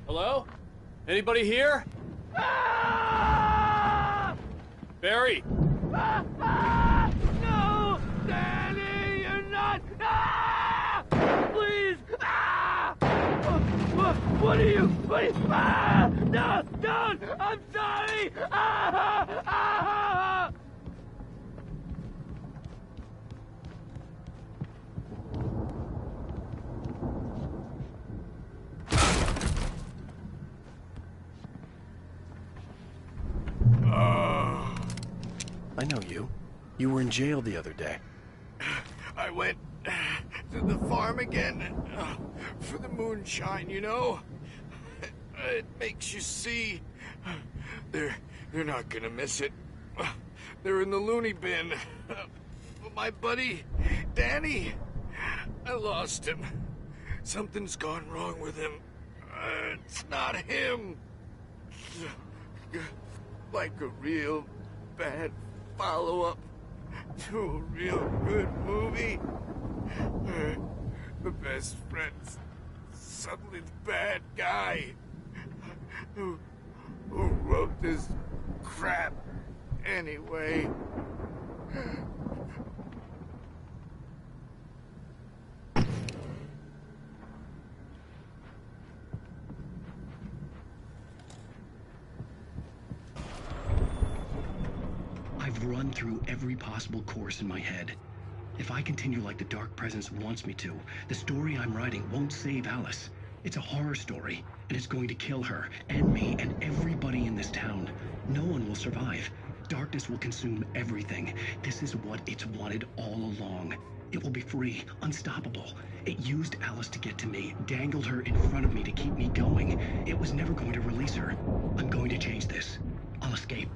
S19: Hello? Anybody here? Barry!
S17: No! Danny, you're not! Please! What are you? No! Don't! I'm sorry!
S1: I know you. You were in jail the other day.
S17: I went
S7: to the farm again for the moonshine, you know? It makes you see. They're not gonna miss it. They're in the loony bin. My buddy, Danny, I lost him. Something's gone wrong with him. It's not him. Like a real bad follow-up to a real good movie. The best friend's suddenly the bad guy who wrote this crap anyway.
S1: I've run through every possible course in my head. If I continue like the Dark Presence wants me to, the story I'm writing won't save Alice. It's a horror story, and it's going to kill her, and me, and everybody in this town. No one will survive. Darkness will consume everything. This is what it's wanted all along. It will be free, unstoppable. It used Alice to get to me, dangled her in front of me to keep me going. It was never going to release her. I'm going to change this. I'll escape.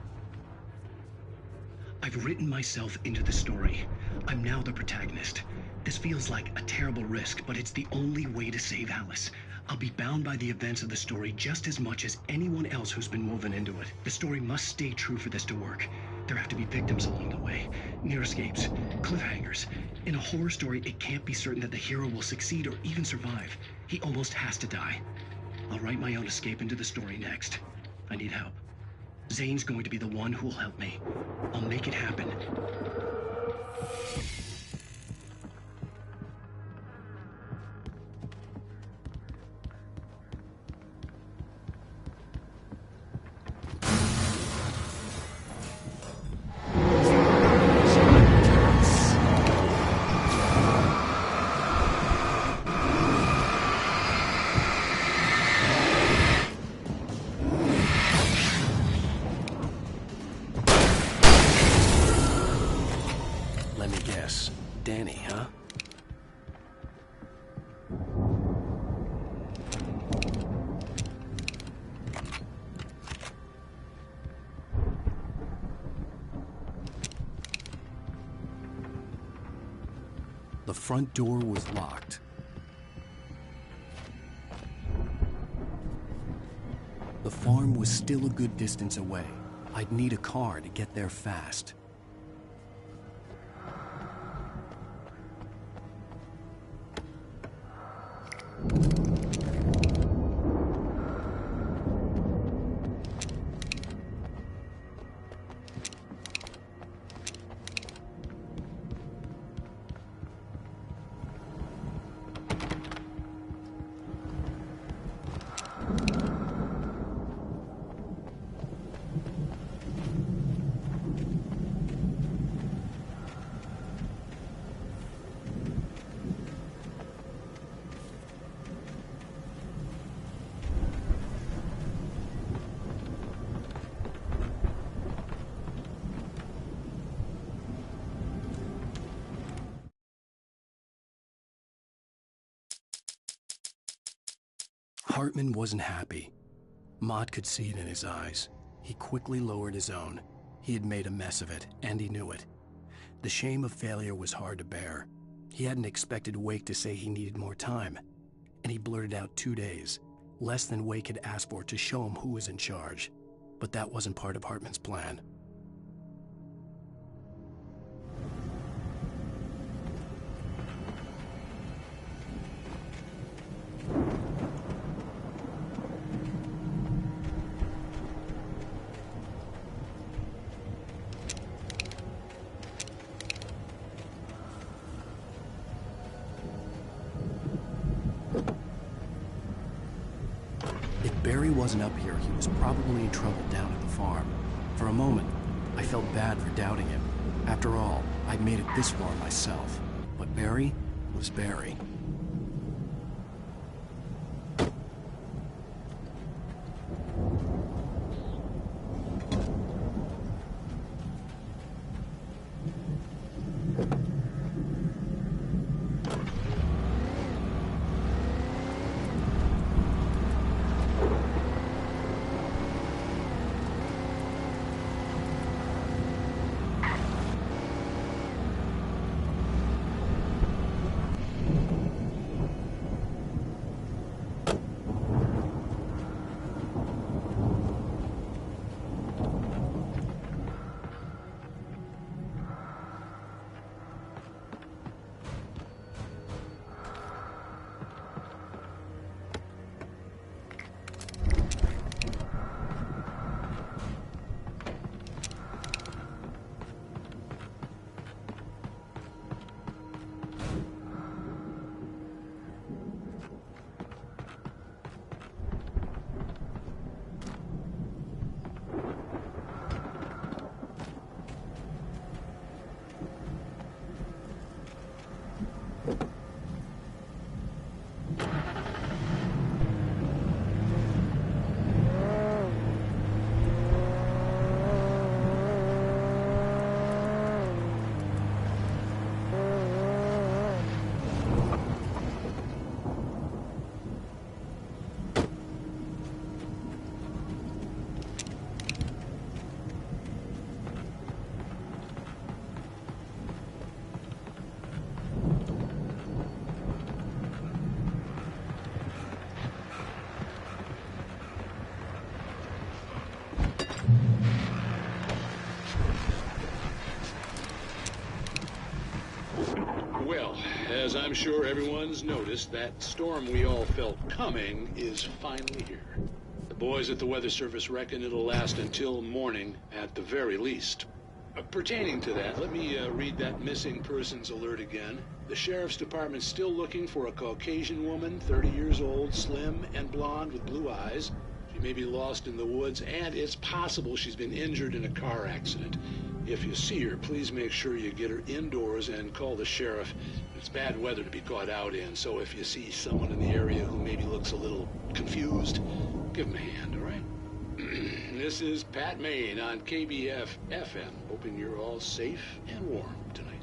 S1: I've written myself into the story. I'm now the protagonist. This feels like a terrible risk, but it's the only way to save Alice. I'll be bound by the events of the story just as much as anyone else who's been woven into it. The story must stay true for this to work. There have to be victims along the way, near escapes, cliffhangers. In a horror story, it can't be certain that the hero will succeed or even survive. He almost has to die. I'll write my own escape into the story next. I need help. Zane's going to be the one who will help me. I'll make it happen. Let me guess. Danny, huh? The front door was locked. The farm was still a good distance away. I'd need a car to get there fast. Hartman wasn't happy. Mott could see it in his eyes. He quickly lowered his own. He had made a mess of it, and he knew it. The shame of failure was hard to bear. He hadn't expected Wake to say he needed more time, and he blurted out 2 days, less than Wake had asked for to show him who was in charge. But that wasn't part of Hartman's plan. Barry wasn't up here, he was probably in trouble down at the farm. For a moment, I felt bad for doubting him. After all, I'd made it this far myself. But Barry was Barry.
S21: as I'm sure everyone's noticed, that storm we all felt coming is finally here. The boys at the Weather Service reckon it'll last until morning at the very least. Pertaining to that, let me read that missing persons alert again. The Sheriff's Department's still looking for a Caucasian woman, 30 years old, slim and blonde with blue eyes. She may be lost in the woods, and it's possible she's been injured in a car accident. If you see her, please make sure you get her indoors and call the sheriff. It's bad weather to be caught out in, so if you see someone in the area who maybe looks a little confused, give them a hand, all right? This is Pat Maine on KBF FM, hoping you're all safe and warm tonight.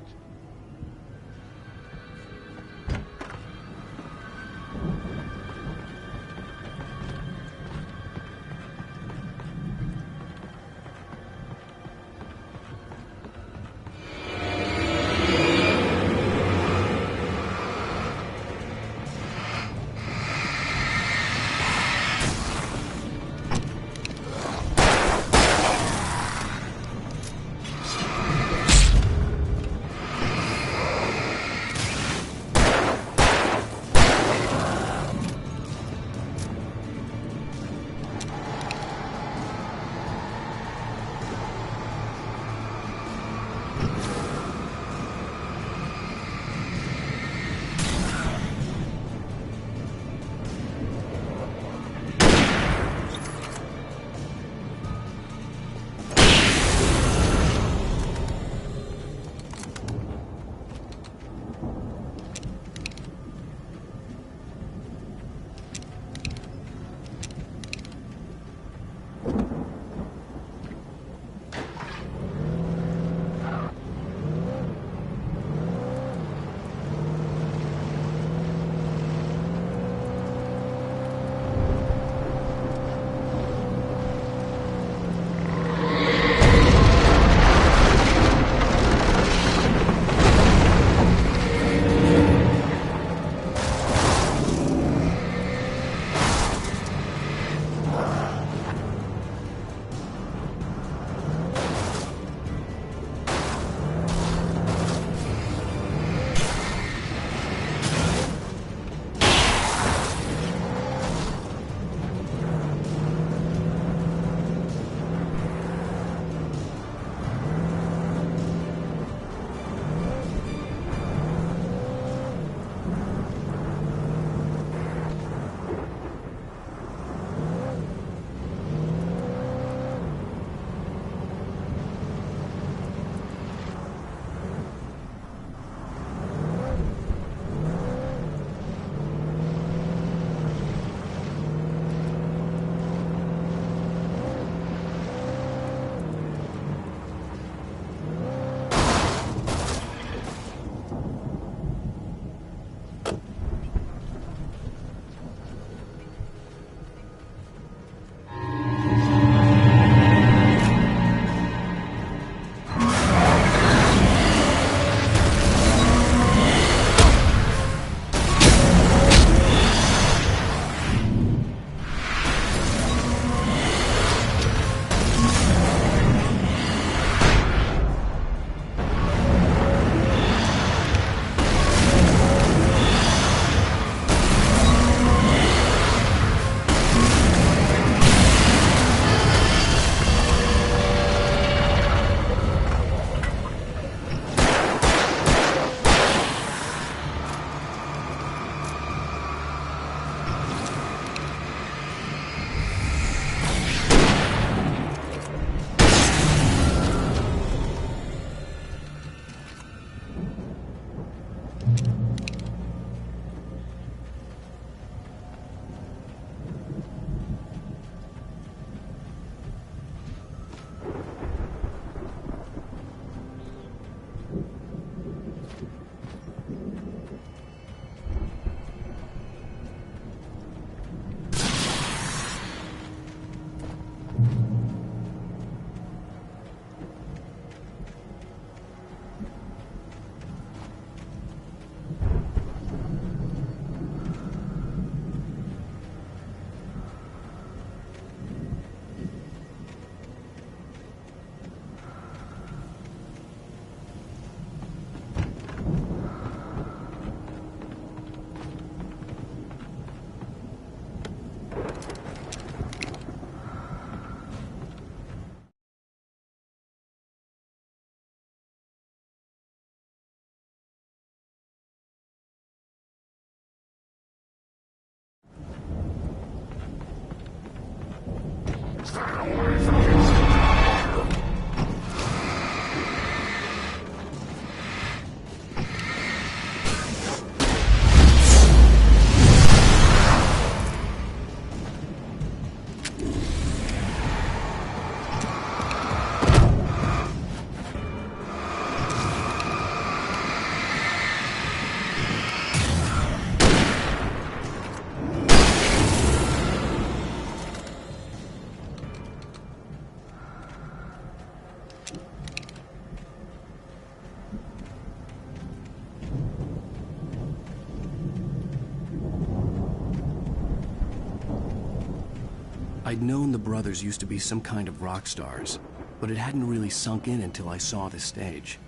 S1: I'd known the brothers used to be some kind of rock stars, but it hadn't really sunk in until I saw the stage.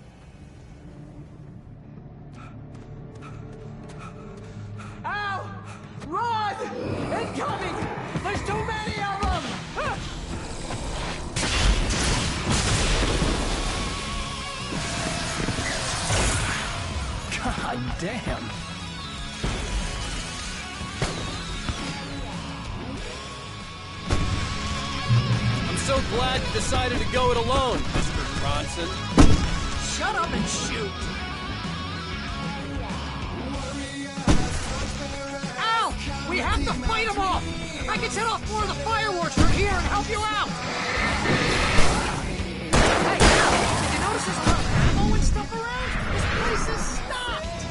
S17: Ow! Run! Incoming! There's too many of them!
S1: God damn!
S19: So glad you decided to go it alone, Mr. Bronson.
S14: Shut up and shoot! Ow! We have to fight them off! I can set off more of the fireworks from here and help you out! Hey, Al! Did you notice there's a lot of ammo and stuff around? This place is stocked!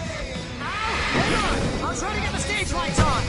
S14: Ow! Hold on! I'll try to get the stage lights on!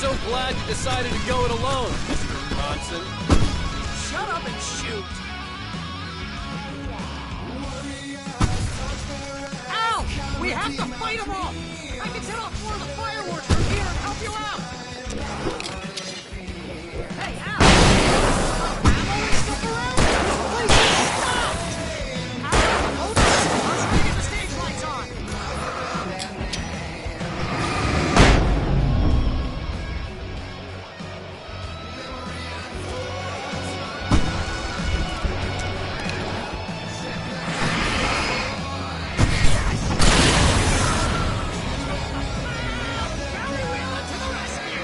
S19: So glad you decided to go it alone, Mr. Bronson.
S14: Shut up and shoot! Ow! We have to fight them off! I can set off more of the fireworks from here and help you out! Hey, Al! Ammo and stuff around? This place is stocked! Al, hold on! I'll try to get the stage lights on! Barry Wheeler to the rescue!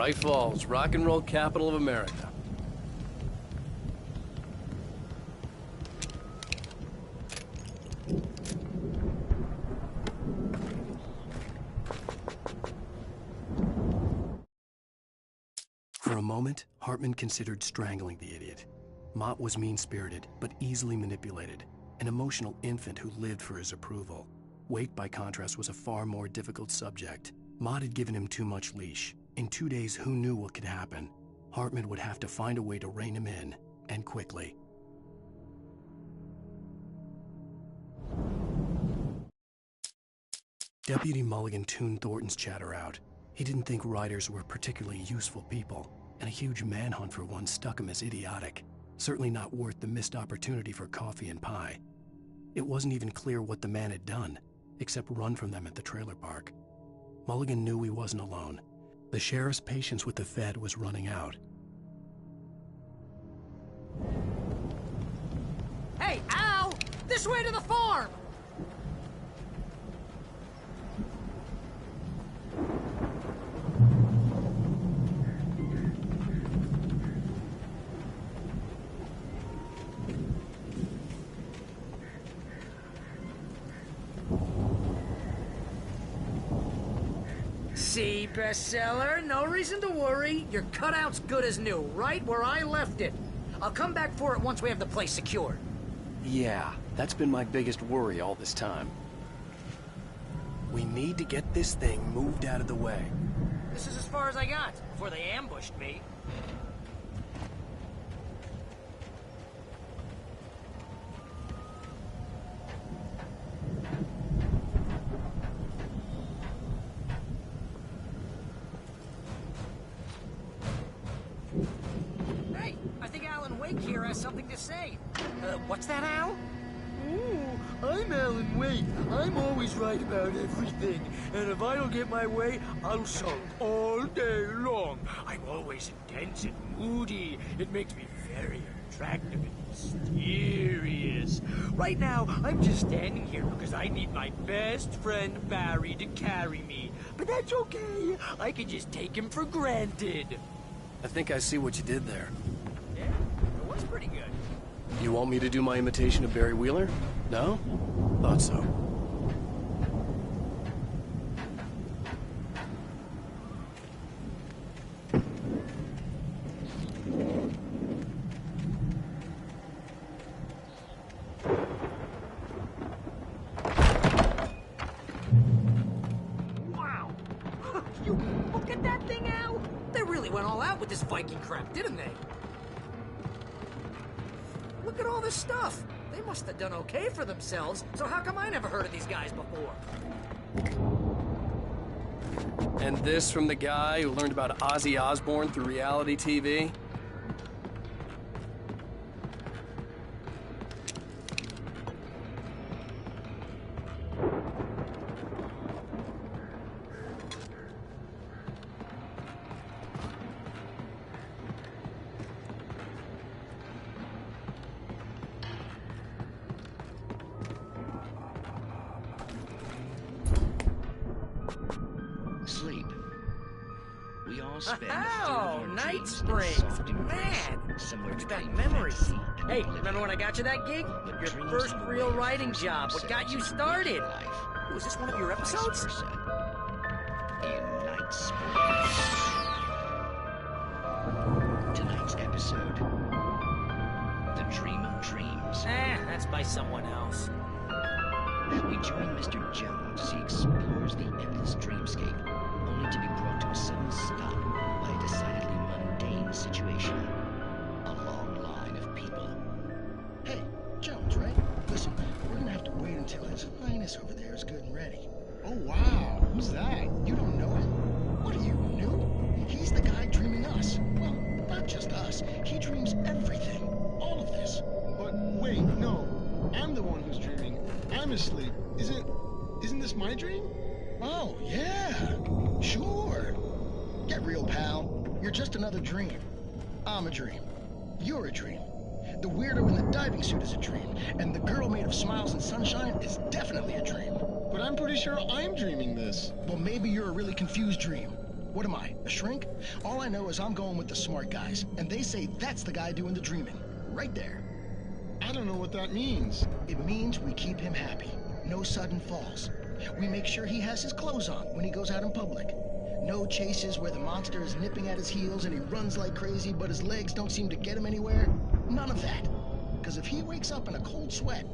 S19: White Falls, rock and roll capital of America.
S1: For a moment, Hartman considered strangling the idiot. Mott was mean-spirited, but easily manipulated, an emotional infant who lived for his approval. Wake, by contrast, was a far more difficult subject. Mott had given him too much leash. In 2 days, who knew what could happen? Hartman would have to find a way to rein him in, and quickly. Deputy Mulligan tuned Thornton's chatter out. He didn't think writers were particularly useful people, and a huge manhunt for one struck him as idiotic. Certainly not worth the missed opportunity for coffee and pie. It wasn't even clear what the man had done, except run from them at the trailer park. Mulligan knew he wasn't alone. The sheriff's patience with the Fed was running out.
S14: Hey, Al! This way to the farm! See, bestseller, no reason to worry. Your cutout's good as new, right where I left it. I'll come back for it once we have the place secured.
S1: Yeah, that's been my biggest worry all this time. We need to get this thing moved out of the way.
S14: This is as far as I got before they ambushed me. Hey, I think Alan Wake here has something to say. What's that, Al?
S3: Oh, I'm Alan Wake. I'm always right about everything. And if I don't get my way, I'll sulk all day long. I'm always intense and moody. It makes me very attractive and mysterious. Right now, I'm just standing here because I need my best friend Barry to carry me. But that's okay. I can just take him for granted.
S1: I think I see what you did there.
S14: Yeah, it was pretty good.
S1: You want me to do my imitation of Barry Wheeler? No? Thought so.
S14: Wow! You look at that thing, Al! They really went all out with this Viking crap, didn't they? Look at all this stuff. They must have done okay for themselves, so how come I never heard of these guys before?
S1: And this from the guy who learned about Ozzy Osbourne through reality TV?
S22: Sleep. We all spend
S14: Oh, Night Springs. Man, it's that memory. Hey, remember when I got you that gig? Your first real writing job. What got you started? Was this one of your episodes?
S22: In Night Springs. Tonight's episode, The Dream of Dreams.
S14: That's by someone else.
S22: We join Mr. Jones as he explores the endless dreamscape, only to be brought to a sudden stop by a decidedly mundane situation. A long line of people.
S11: Hey, Jones, right? Listen, we're gonna have to wait until His Highness over there is good and ready.
S23: Oh, wow. Who's that?
S11: You don't know him? What are you, new? He's the guy dreaming us. Well, not just us. He dreams everything. All of this.
S23: But wait, no. I'm the one who's dreaming. I'm asleep. Isn't this my dream?
S11: Oh, yeah. Sure. Get real, pal. You're just another dream. I'm a dream. You're a dream. The weirdo in the diving suit is a dream. And the girl made of smiles and sunshine is definitely a dream.
S23: But I'm pretty sure I'm dreaming this.
S11: Well, maybe you're a really confused dream. What am I, a shrink? All I know is I'm going with the smart guys, and they say that's the guy doing the dreaming. Right there.
S23: I don't know what that means.
S11: It means we keep him happy. No sudden falls. We make sure he has his clothes on when he goes out in public. No chases where the monster is nipping at his heels and he runs like crazy, but his legs don't seem to get him anywhere. None of that. Because if he wakes up in a cold sweat...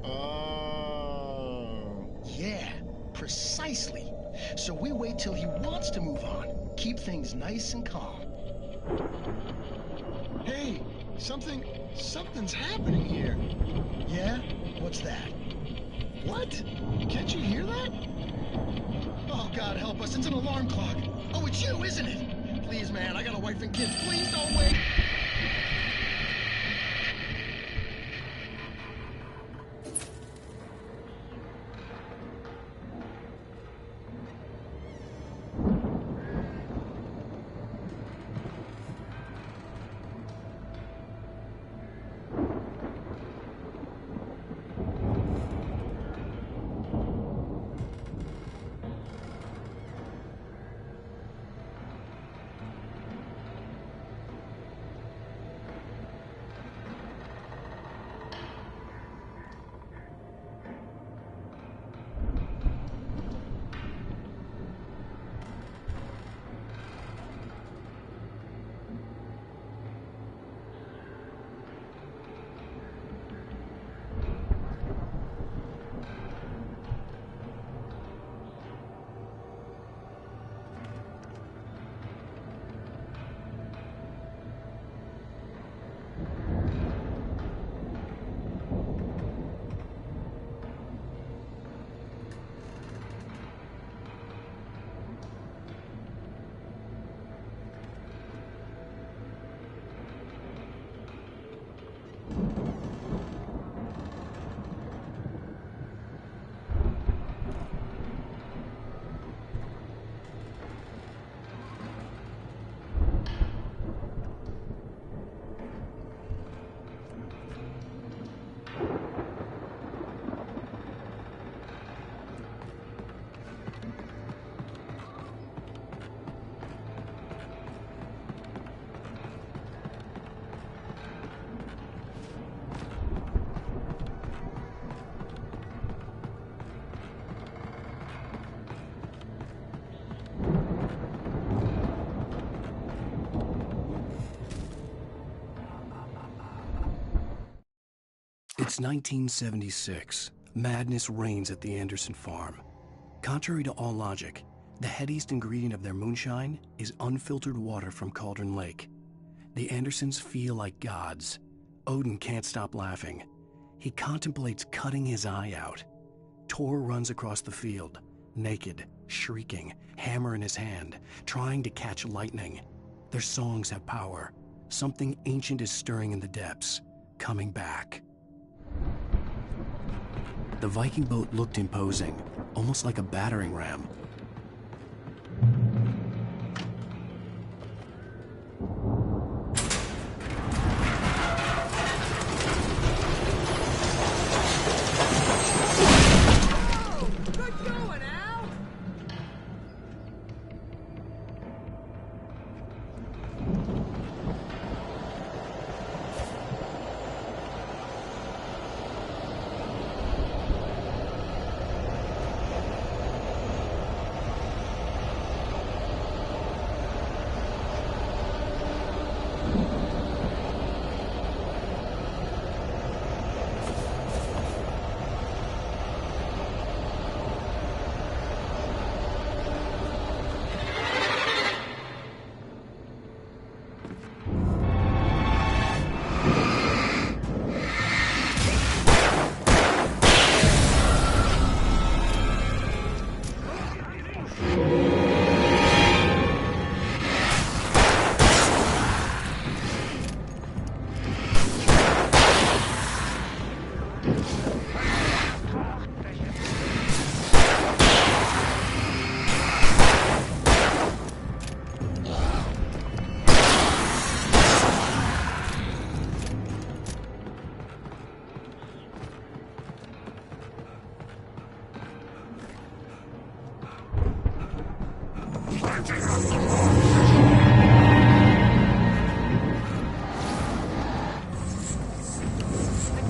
S23: Oh.
S11: Yeah, precisely. So we wait till he wants to move on. Keep things nice and calm.
S23: Hey, something's happening here.
S11: Yeah? What's that?
S23: What? Can't you hear that?
S11: Oh, God help us, it's an alarm clock. Oh, it's you, isn't it? Please, man, I got a wife and kids. Please don't wait.
S1: It's 1976. Madness reigns at the Anderson farm. Contrary to all logic, the headiest ingredient of their moonshine is unfiltered water from Cauldron Lake. The Andersons feel like gods. Odin can't stop laughing. He contemplates cutting his eye out. Tor runs across the field, naked, shrieking, hammer in his hand, trying to catch lightning. Their songs have power. Something ancient is stirring in the depths, coming back. The Viking boat looked imposing, almost like a battering ram.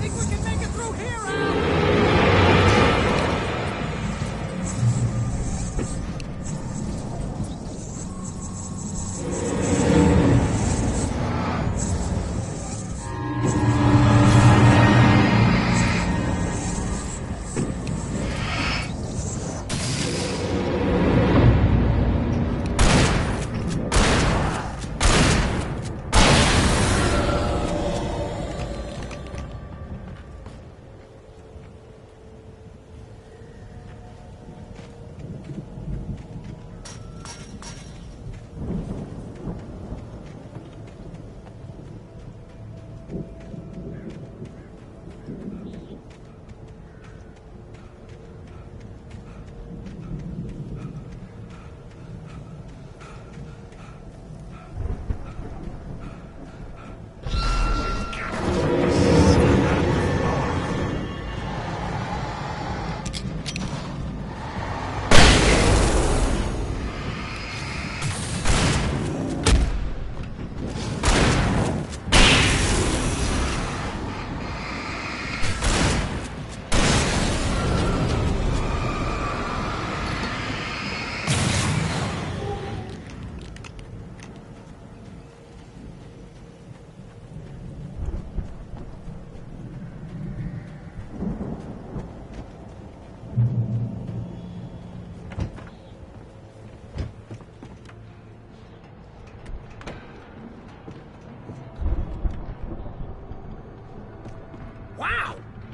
S17: think we can make it through here, Al!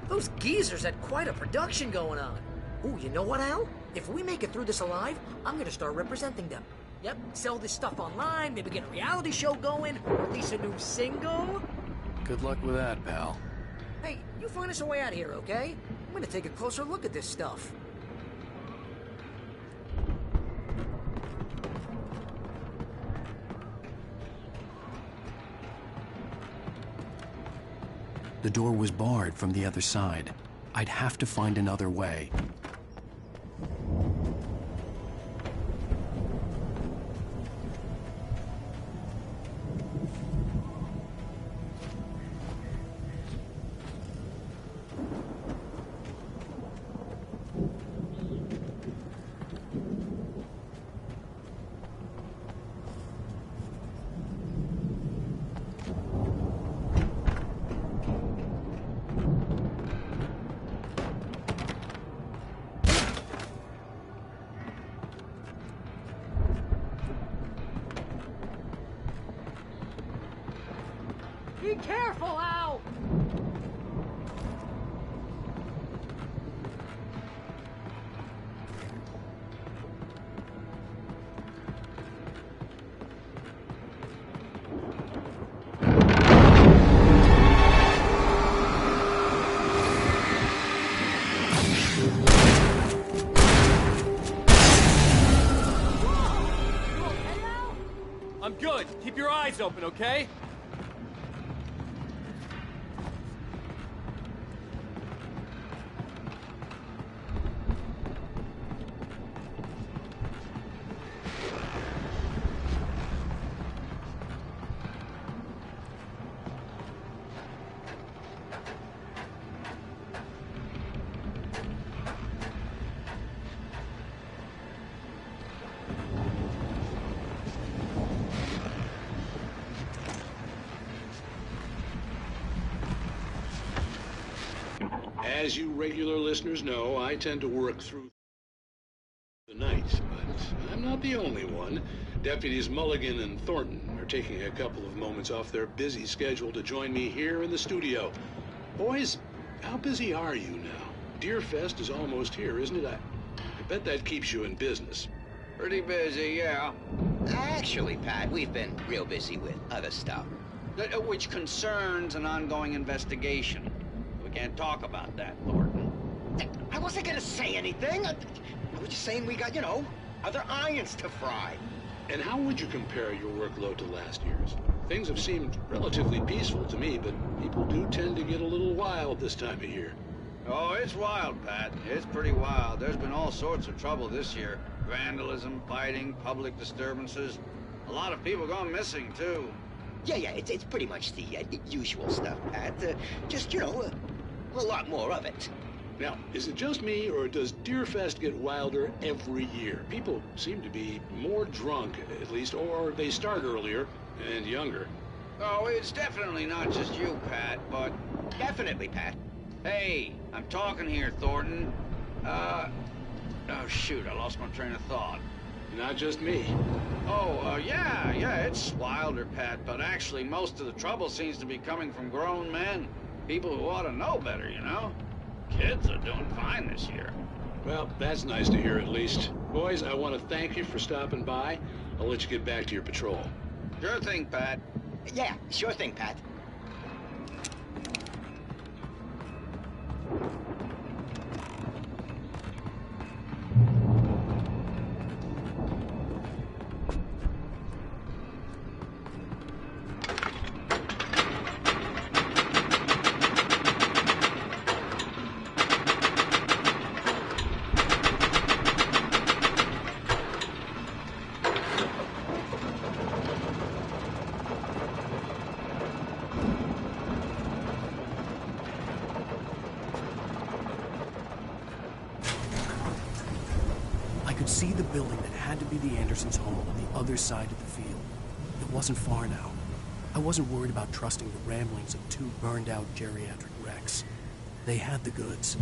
S14: Those geezers had quite a production going on. Ooh, you know what, Al? If we make it through this alive, I'm gonna start representing them. Yep, sell this stuff online, maybe get a reality show going, release a new single.
S1: Good luck with that, pal.
S14: Hey, you find us a way out of here, okay? I'm gonna take a closer look at this stuff.
S1: The door was barred from the other side. I'd have to find another way.
S14: Be careful, Al!
S19: I'm good. Keep your eyes open, okay?
S21: As you regular listeners know, I tend to work through the night, but I'm not the only one. Deputies Mulligan and Thornton are taking a couple of moments off their busy schedule to join me here in the studio. Boys, how busy are you now? Deerfest is almost here, isn't it? I bet that keeps you in business.
S4: Pretty busy, yeah. Actually, Pat, we've been real busy with other stuff, which concerns an ongoing investigation. We can't talk about that, Thornton.
S6: I wasn't gonna say anything. I was just saying we got, other irons to fry.
S21: And how would you compare your workload to last year's? Things have seemed relatively peaceful to me, but people do tend to get a little wild this time of year.
S4: Oh, it's wild, Pat. It's pretty wild. There's been all sorts of trouble this year. vandalism, fighting, public disturbances. A lot of people gone missing, too.
S6: Yeah, it's pretty much the usual stuff, Pat. Just, you know, a lot more of it.
S21: Now, is it just me, or does Deerfest get wilder every year? People seem to be more drunk, at least, or they start earlier and younger.
S4: Oh, it's definitely not just you, Pat, but...
S6: Definitely, Pat.
S4: Hey, I'm talking here, Thornton. Oh, shoot, I lost my train of thought.
S21: Not just me.
S4: Oh, yeah, it's wilder, Pat, but actually most of the trouble seems to be coming from grown men. People who ought to know better, you know? Kids are doing fine this year.
S21: Well, that's nice to hear at least. Boys, I want to thank you for stopping by. I'll let you get back to your patrol.
S4: Sure thing, Pat.
S6: Yeah, sure thing, Pat.
S1: See the building that had to be the Andersons' home on the other side of the field. It wasn't far now. I wasn't worried about trusting the ramblings of two burned-out geriatric wrecks. They had the goods.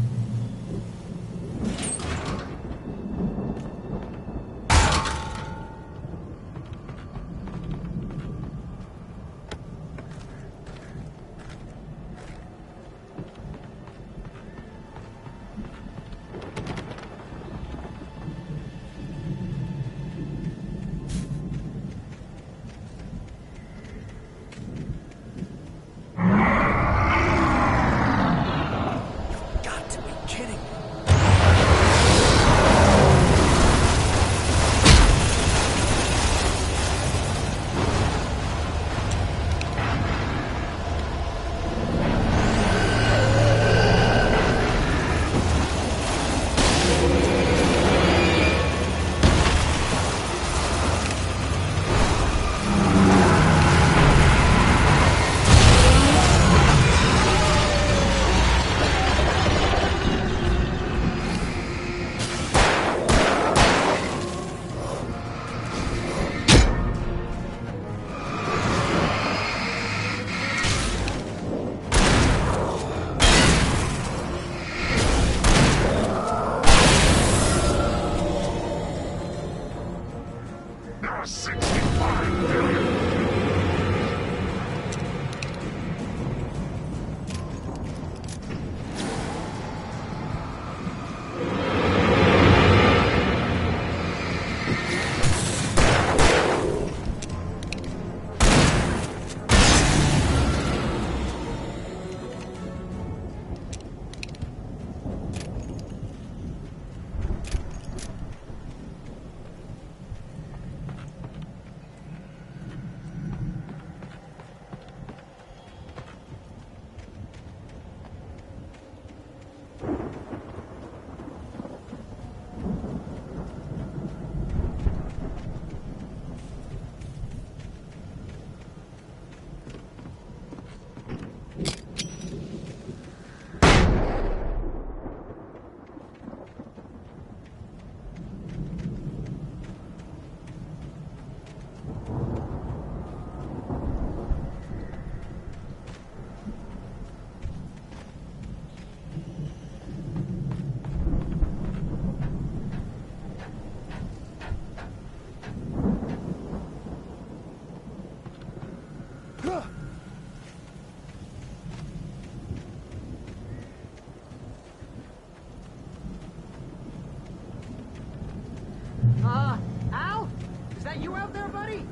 S14: Al? Is that you out there, buddy?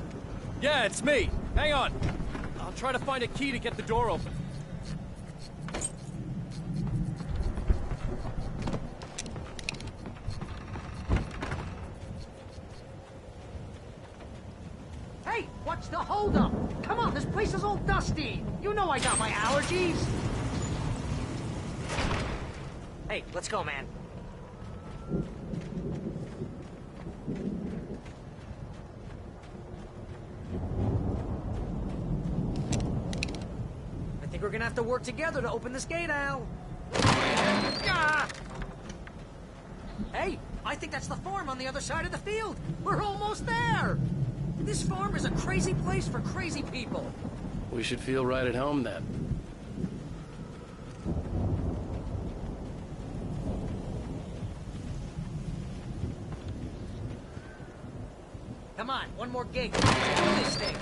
S19: Yeah, it's me. Hang on. I'll try to find a key to get the door open.
S14: Hey, what's the holdup? Come on, this place is all dusty. You know I got my allergies. Hey, let's go, man. gonna have to work together to open this gate, Al. Hey, I think that's the farm on the other side of the field. We're almost there. This farm is a crazy place for crazy people.
S1: We should feel right at home then.
S14: Come on, one more gate. Let's do this thing.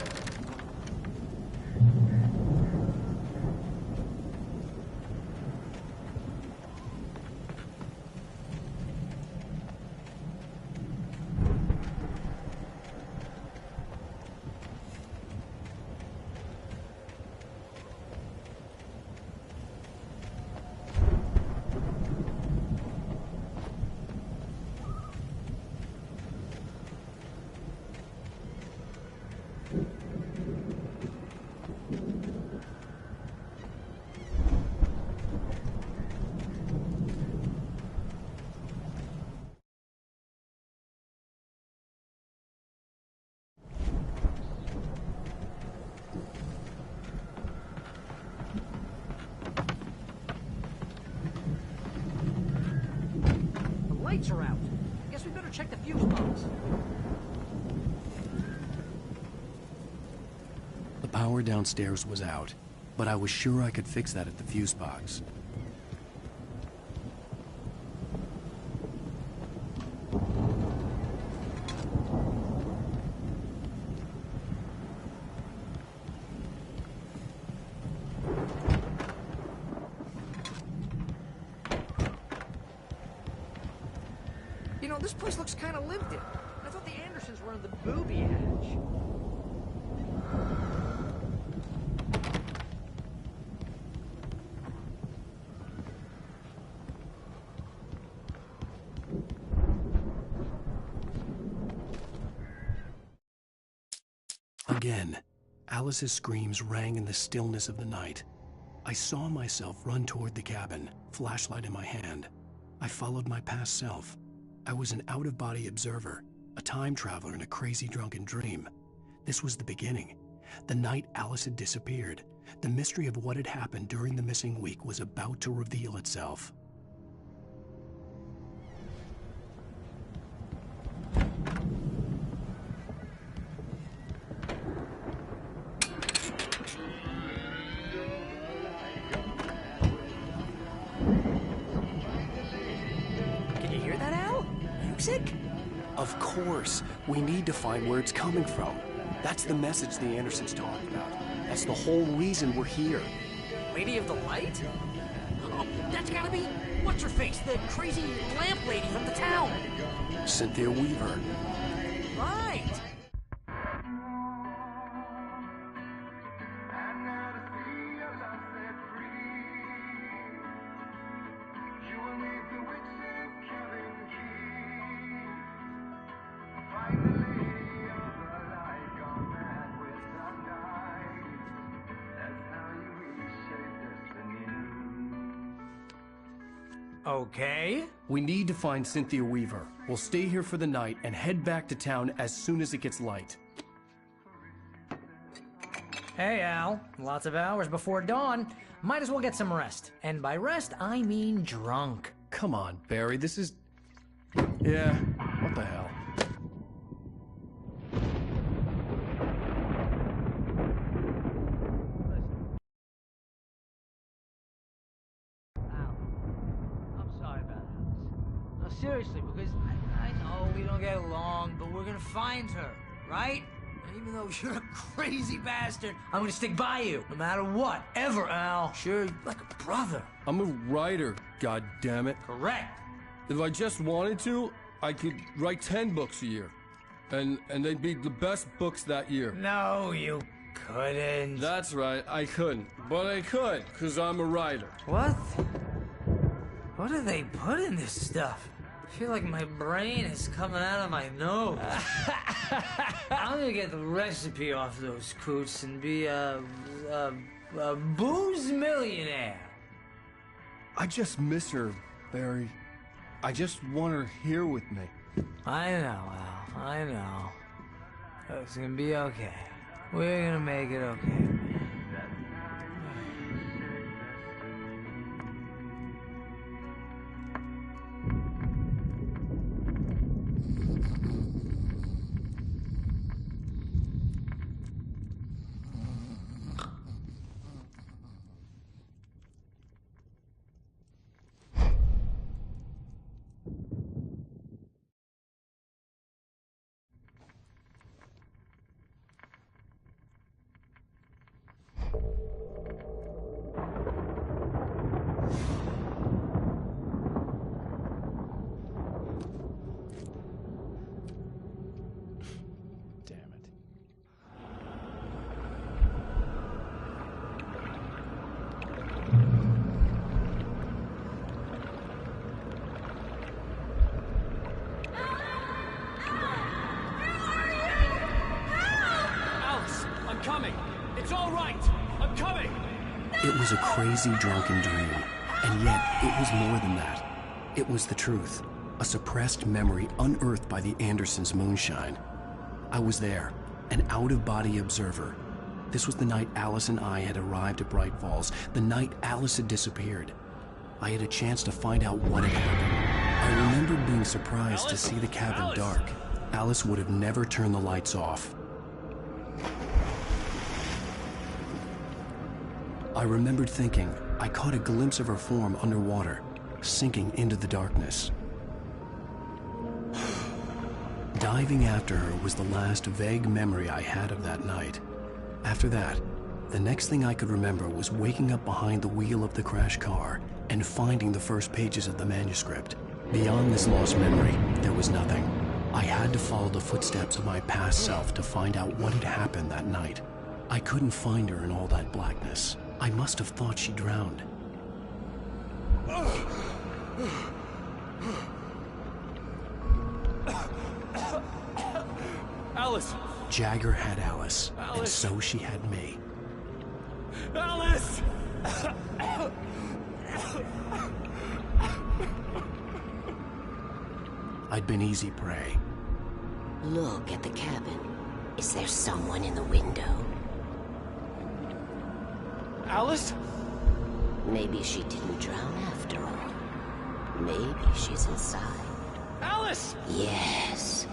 S14: Lights are out. Guess we better check the fuse box.
S1: The power downstairs was out, but I was sure I could fix that at the fuse box.
S14: You know, this place looks kind of lived in. I thought the Andersons were in the booby hatch.
S1: Again, Alice's screams rang in the stillness of the night. I saw myself run toward the cabin, flashlight in my hand. I followed my past self. I was an out-of-body observer, a time traveler in a crazy drunken dream. This was the beginning. The night Alice had disappeared. The mystery of what had happened during the missing week was about to reveal itself.
S14: Music?
S1: Of course. We need to find where it's coming from. That's the message the Andersons talked about. That's the whole reason we're here.
S14: Lady of the Light? Oh, that's gotta be... What's-her-face? The crazy lamp lady from the town.
S1: Cynthia Weaver.
S14: Right. Okay.
S1: We need to find Cynthia Weaver. We'll stay here for the night and head back to town as soon as it gets light.
S14: Hey, Al. Lots of hours before dawn. Might as well get some rest. And by rest, I mean drunk.
S1: Come on, Barry. This is... Yeah, what the hell?
S14: Seriously, because I know we don't get along, but we're gonna find her, right? And even though you're a crazy bastard, I'm gonna stick by you, no matter what, ever, Al. Sure, like a brother.
S19: I'm a writer, goddammit.
S14: Correct.
S19: If I just wanted to, I could write 10 books a year. And they'd be the best books that year.
S14: No, you couldn't.
S19: That's right, I couldn't. But I could, because I'm a writer.
S14: What? What do they put in this stuff? I feel like my brain is coming out of my nose. I'm gonna get the recipe off those coots and be a booze millionaire.
S19: I just miss her, Barry. I just want her here with me.
S14: I know, Al. I know. It's gonna be okay. We're gonna make it okay.
S1: was a crazy, drunken dream, and yet it was more than that. It was the truth, a suppressed memory unearthed by the Andersons' moonshine. I was there, an out-of-body observer. This was the night Alice and I had arrived at Bright Falls, the night Alice had disappeared. I had a chance to find out what had happened. I remembered being surprised to see the cabin dark. Alice would have never turned the lights off. I remembered thinking I caught a glimpse of her form underwater, sinking into the darkness. Diving after her was the last vague memory I had of that night. After that, the next thing I could remember was waking up behind the wheel of the crashed car and finding the first pages of the manuscript. Beyond this lost memory, there was nothing. I had to follow the footsteps of my past self to find out what had happened that night. I couldn't find her in all that blackness. I must have thought she drowned.
S19: Alice!
S1: Jagger had Alice, and so she had me.
S19: Alice!
S1: I'd been easy prey.
S5: Look at the cabin. Is there someone in the window?
S19: Alice?
S5: Maybe she didn't drown after all. Maybe she's inside.
S19: Alice!
S5: Yes.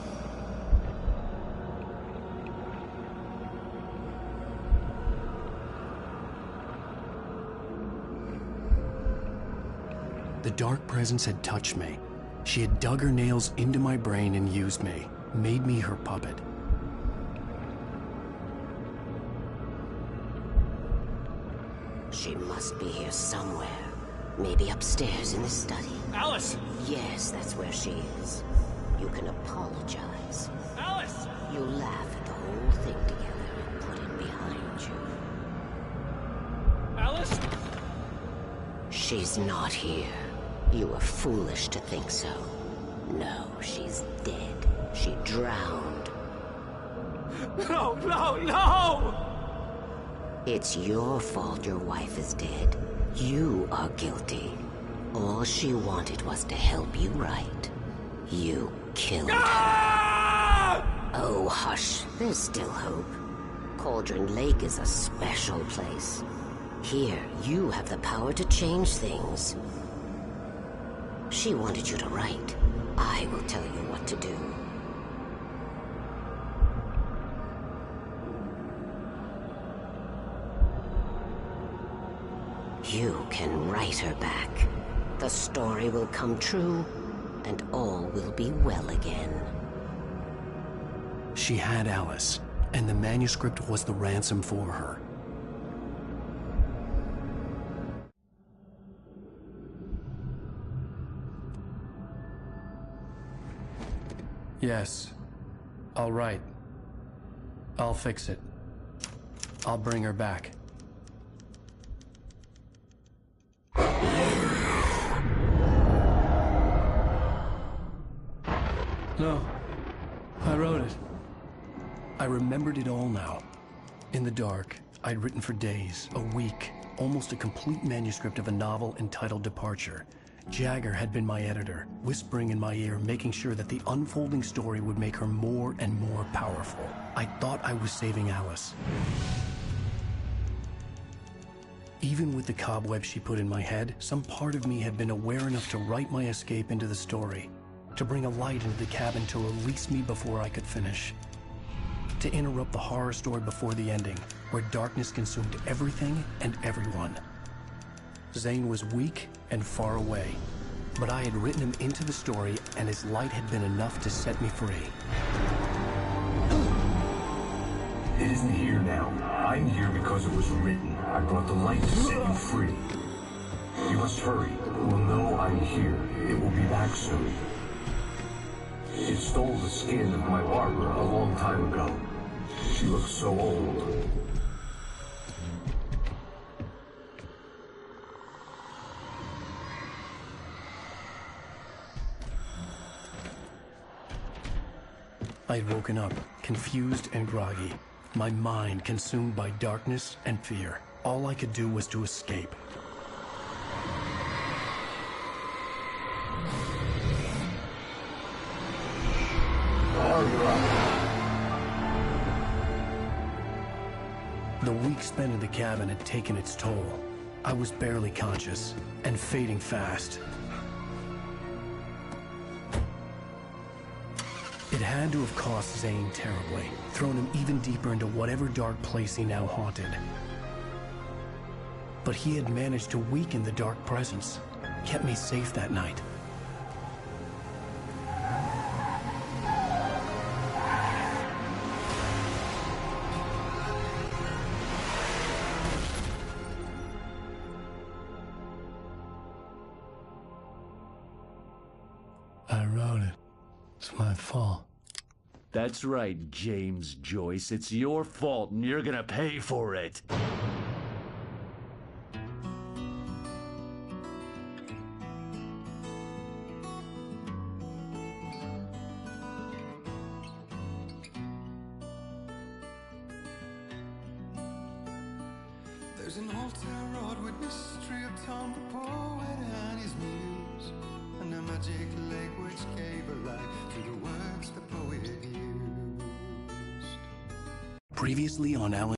S1: The dark presence had touched me. She had dug her nails into my brain and used me, made me her puppet.
S5: She must be here somewhere. Maybe upstairs in the study.
S19: Alice!
S5: Yes, that's where she is. You can apologize.
S19: Alice!
S5: You laugh at the whole thing together and put it behind you.
S19: Alice?
S5: She's not here. You were foolish to think so. No, she's dead. She drowned.
S19: No, no, no!
S5: It's your fault your wife is dead. You are guilty. All she wanted was to help you right. You killed her. Oh, hush. There's still hope. Cauldron Lake is a special place. Here, you have the power to change things. She wanted you to write. I will tell you what to do. You can write her back. The story will come true, and all will be well again.
S1: She had Alice, and the manuscript was the ransom for her. Yes. All right. I'll fix it. I'll bring her back. No. I wrote it. I remembered it all now. In the dark, I'd written for days, a week, almost a complete manuscript of a novel entitled Departure. Jagger had been my editor, whispering in my ear, making sure that the unfolding story would make her more and more powerful. I thought I was saving Alice. Even with the cobwebs she put in my head, some part of me had been aware enough to write my escape into the story, to bring a light into the cabin to release me before I could finish, to interrupt the horror story before the ending, where darkness consumed everything and everyone. Zane was weak and far away, but I had written him into the story, and his light had been enough to set me free.
S20: It isn't here now. I'm here because it was written. I brought the light to set you free. You must hurry. We'll know I'm here. It will be back soon. It stole the skin of my Barbara a long time ago. She looks so old.
S1: I had woken up, confused and groggy, my mind consumed by darkness and fear. All I could do was to escape. The week spent in the cabin had taken its toll. I was barely conscious, and fading fast. It had to have cost Zane terribly, thrown him even deeper into whatever dark place he now haunted. But he had managed to weaken the dark presence, kept me safe that night.
S2: I wrote it. It's my fault.
S8: That's right, James Joyce. It's your fault, and you're gonna pay for it.
S12: There's an old town road with mystery of Tom the poet and his muse, and a magic lake which gave a life to the words the poet used.
S1: Previously on Alan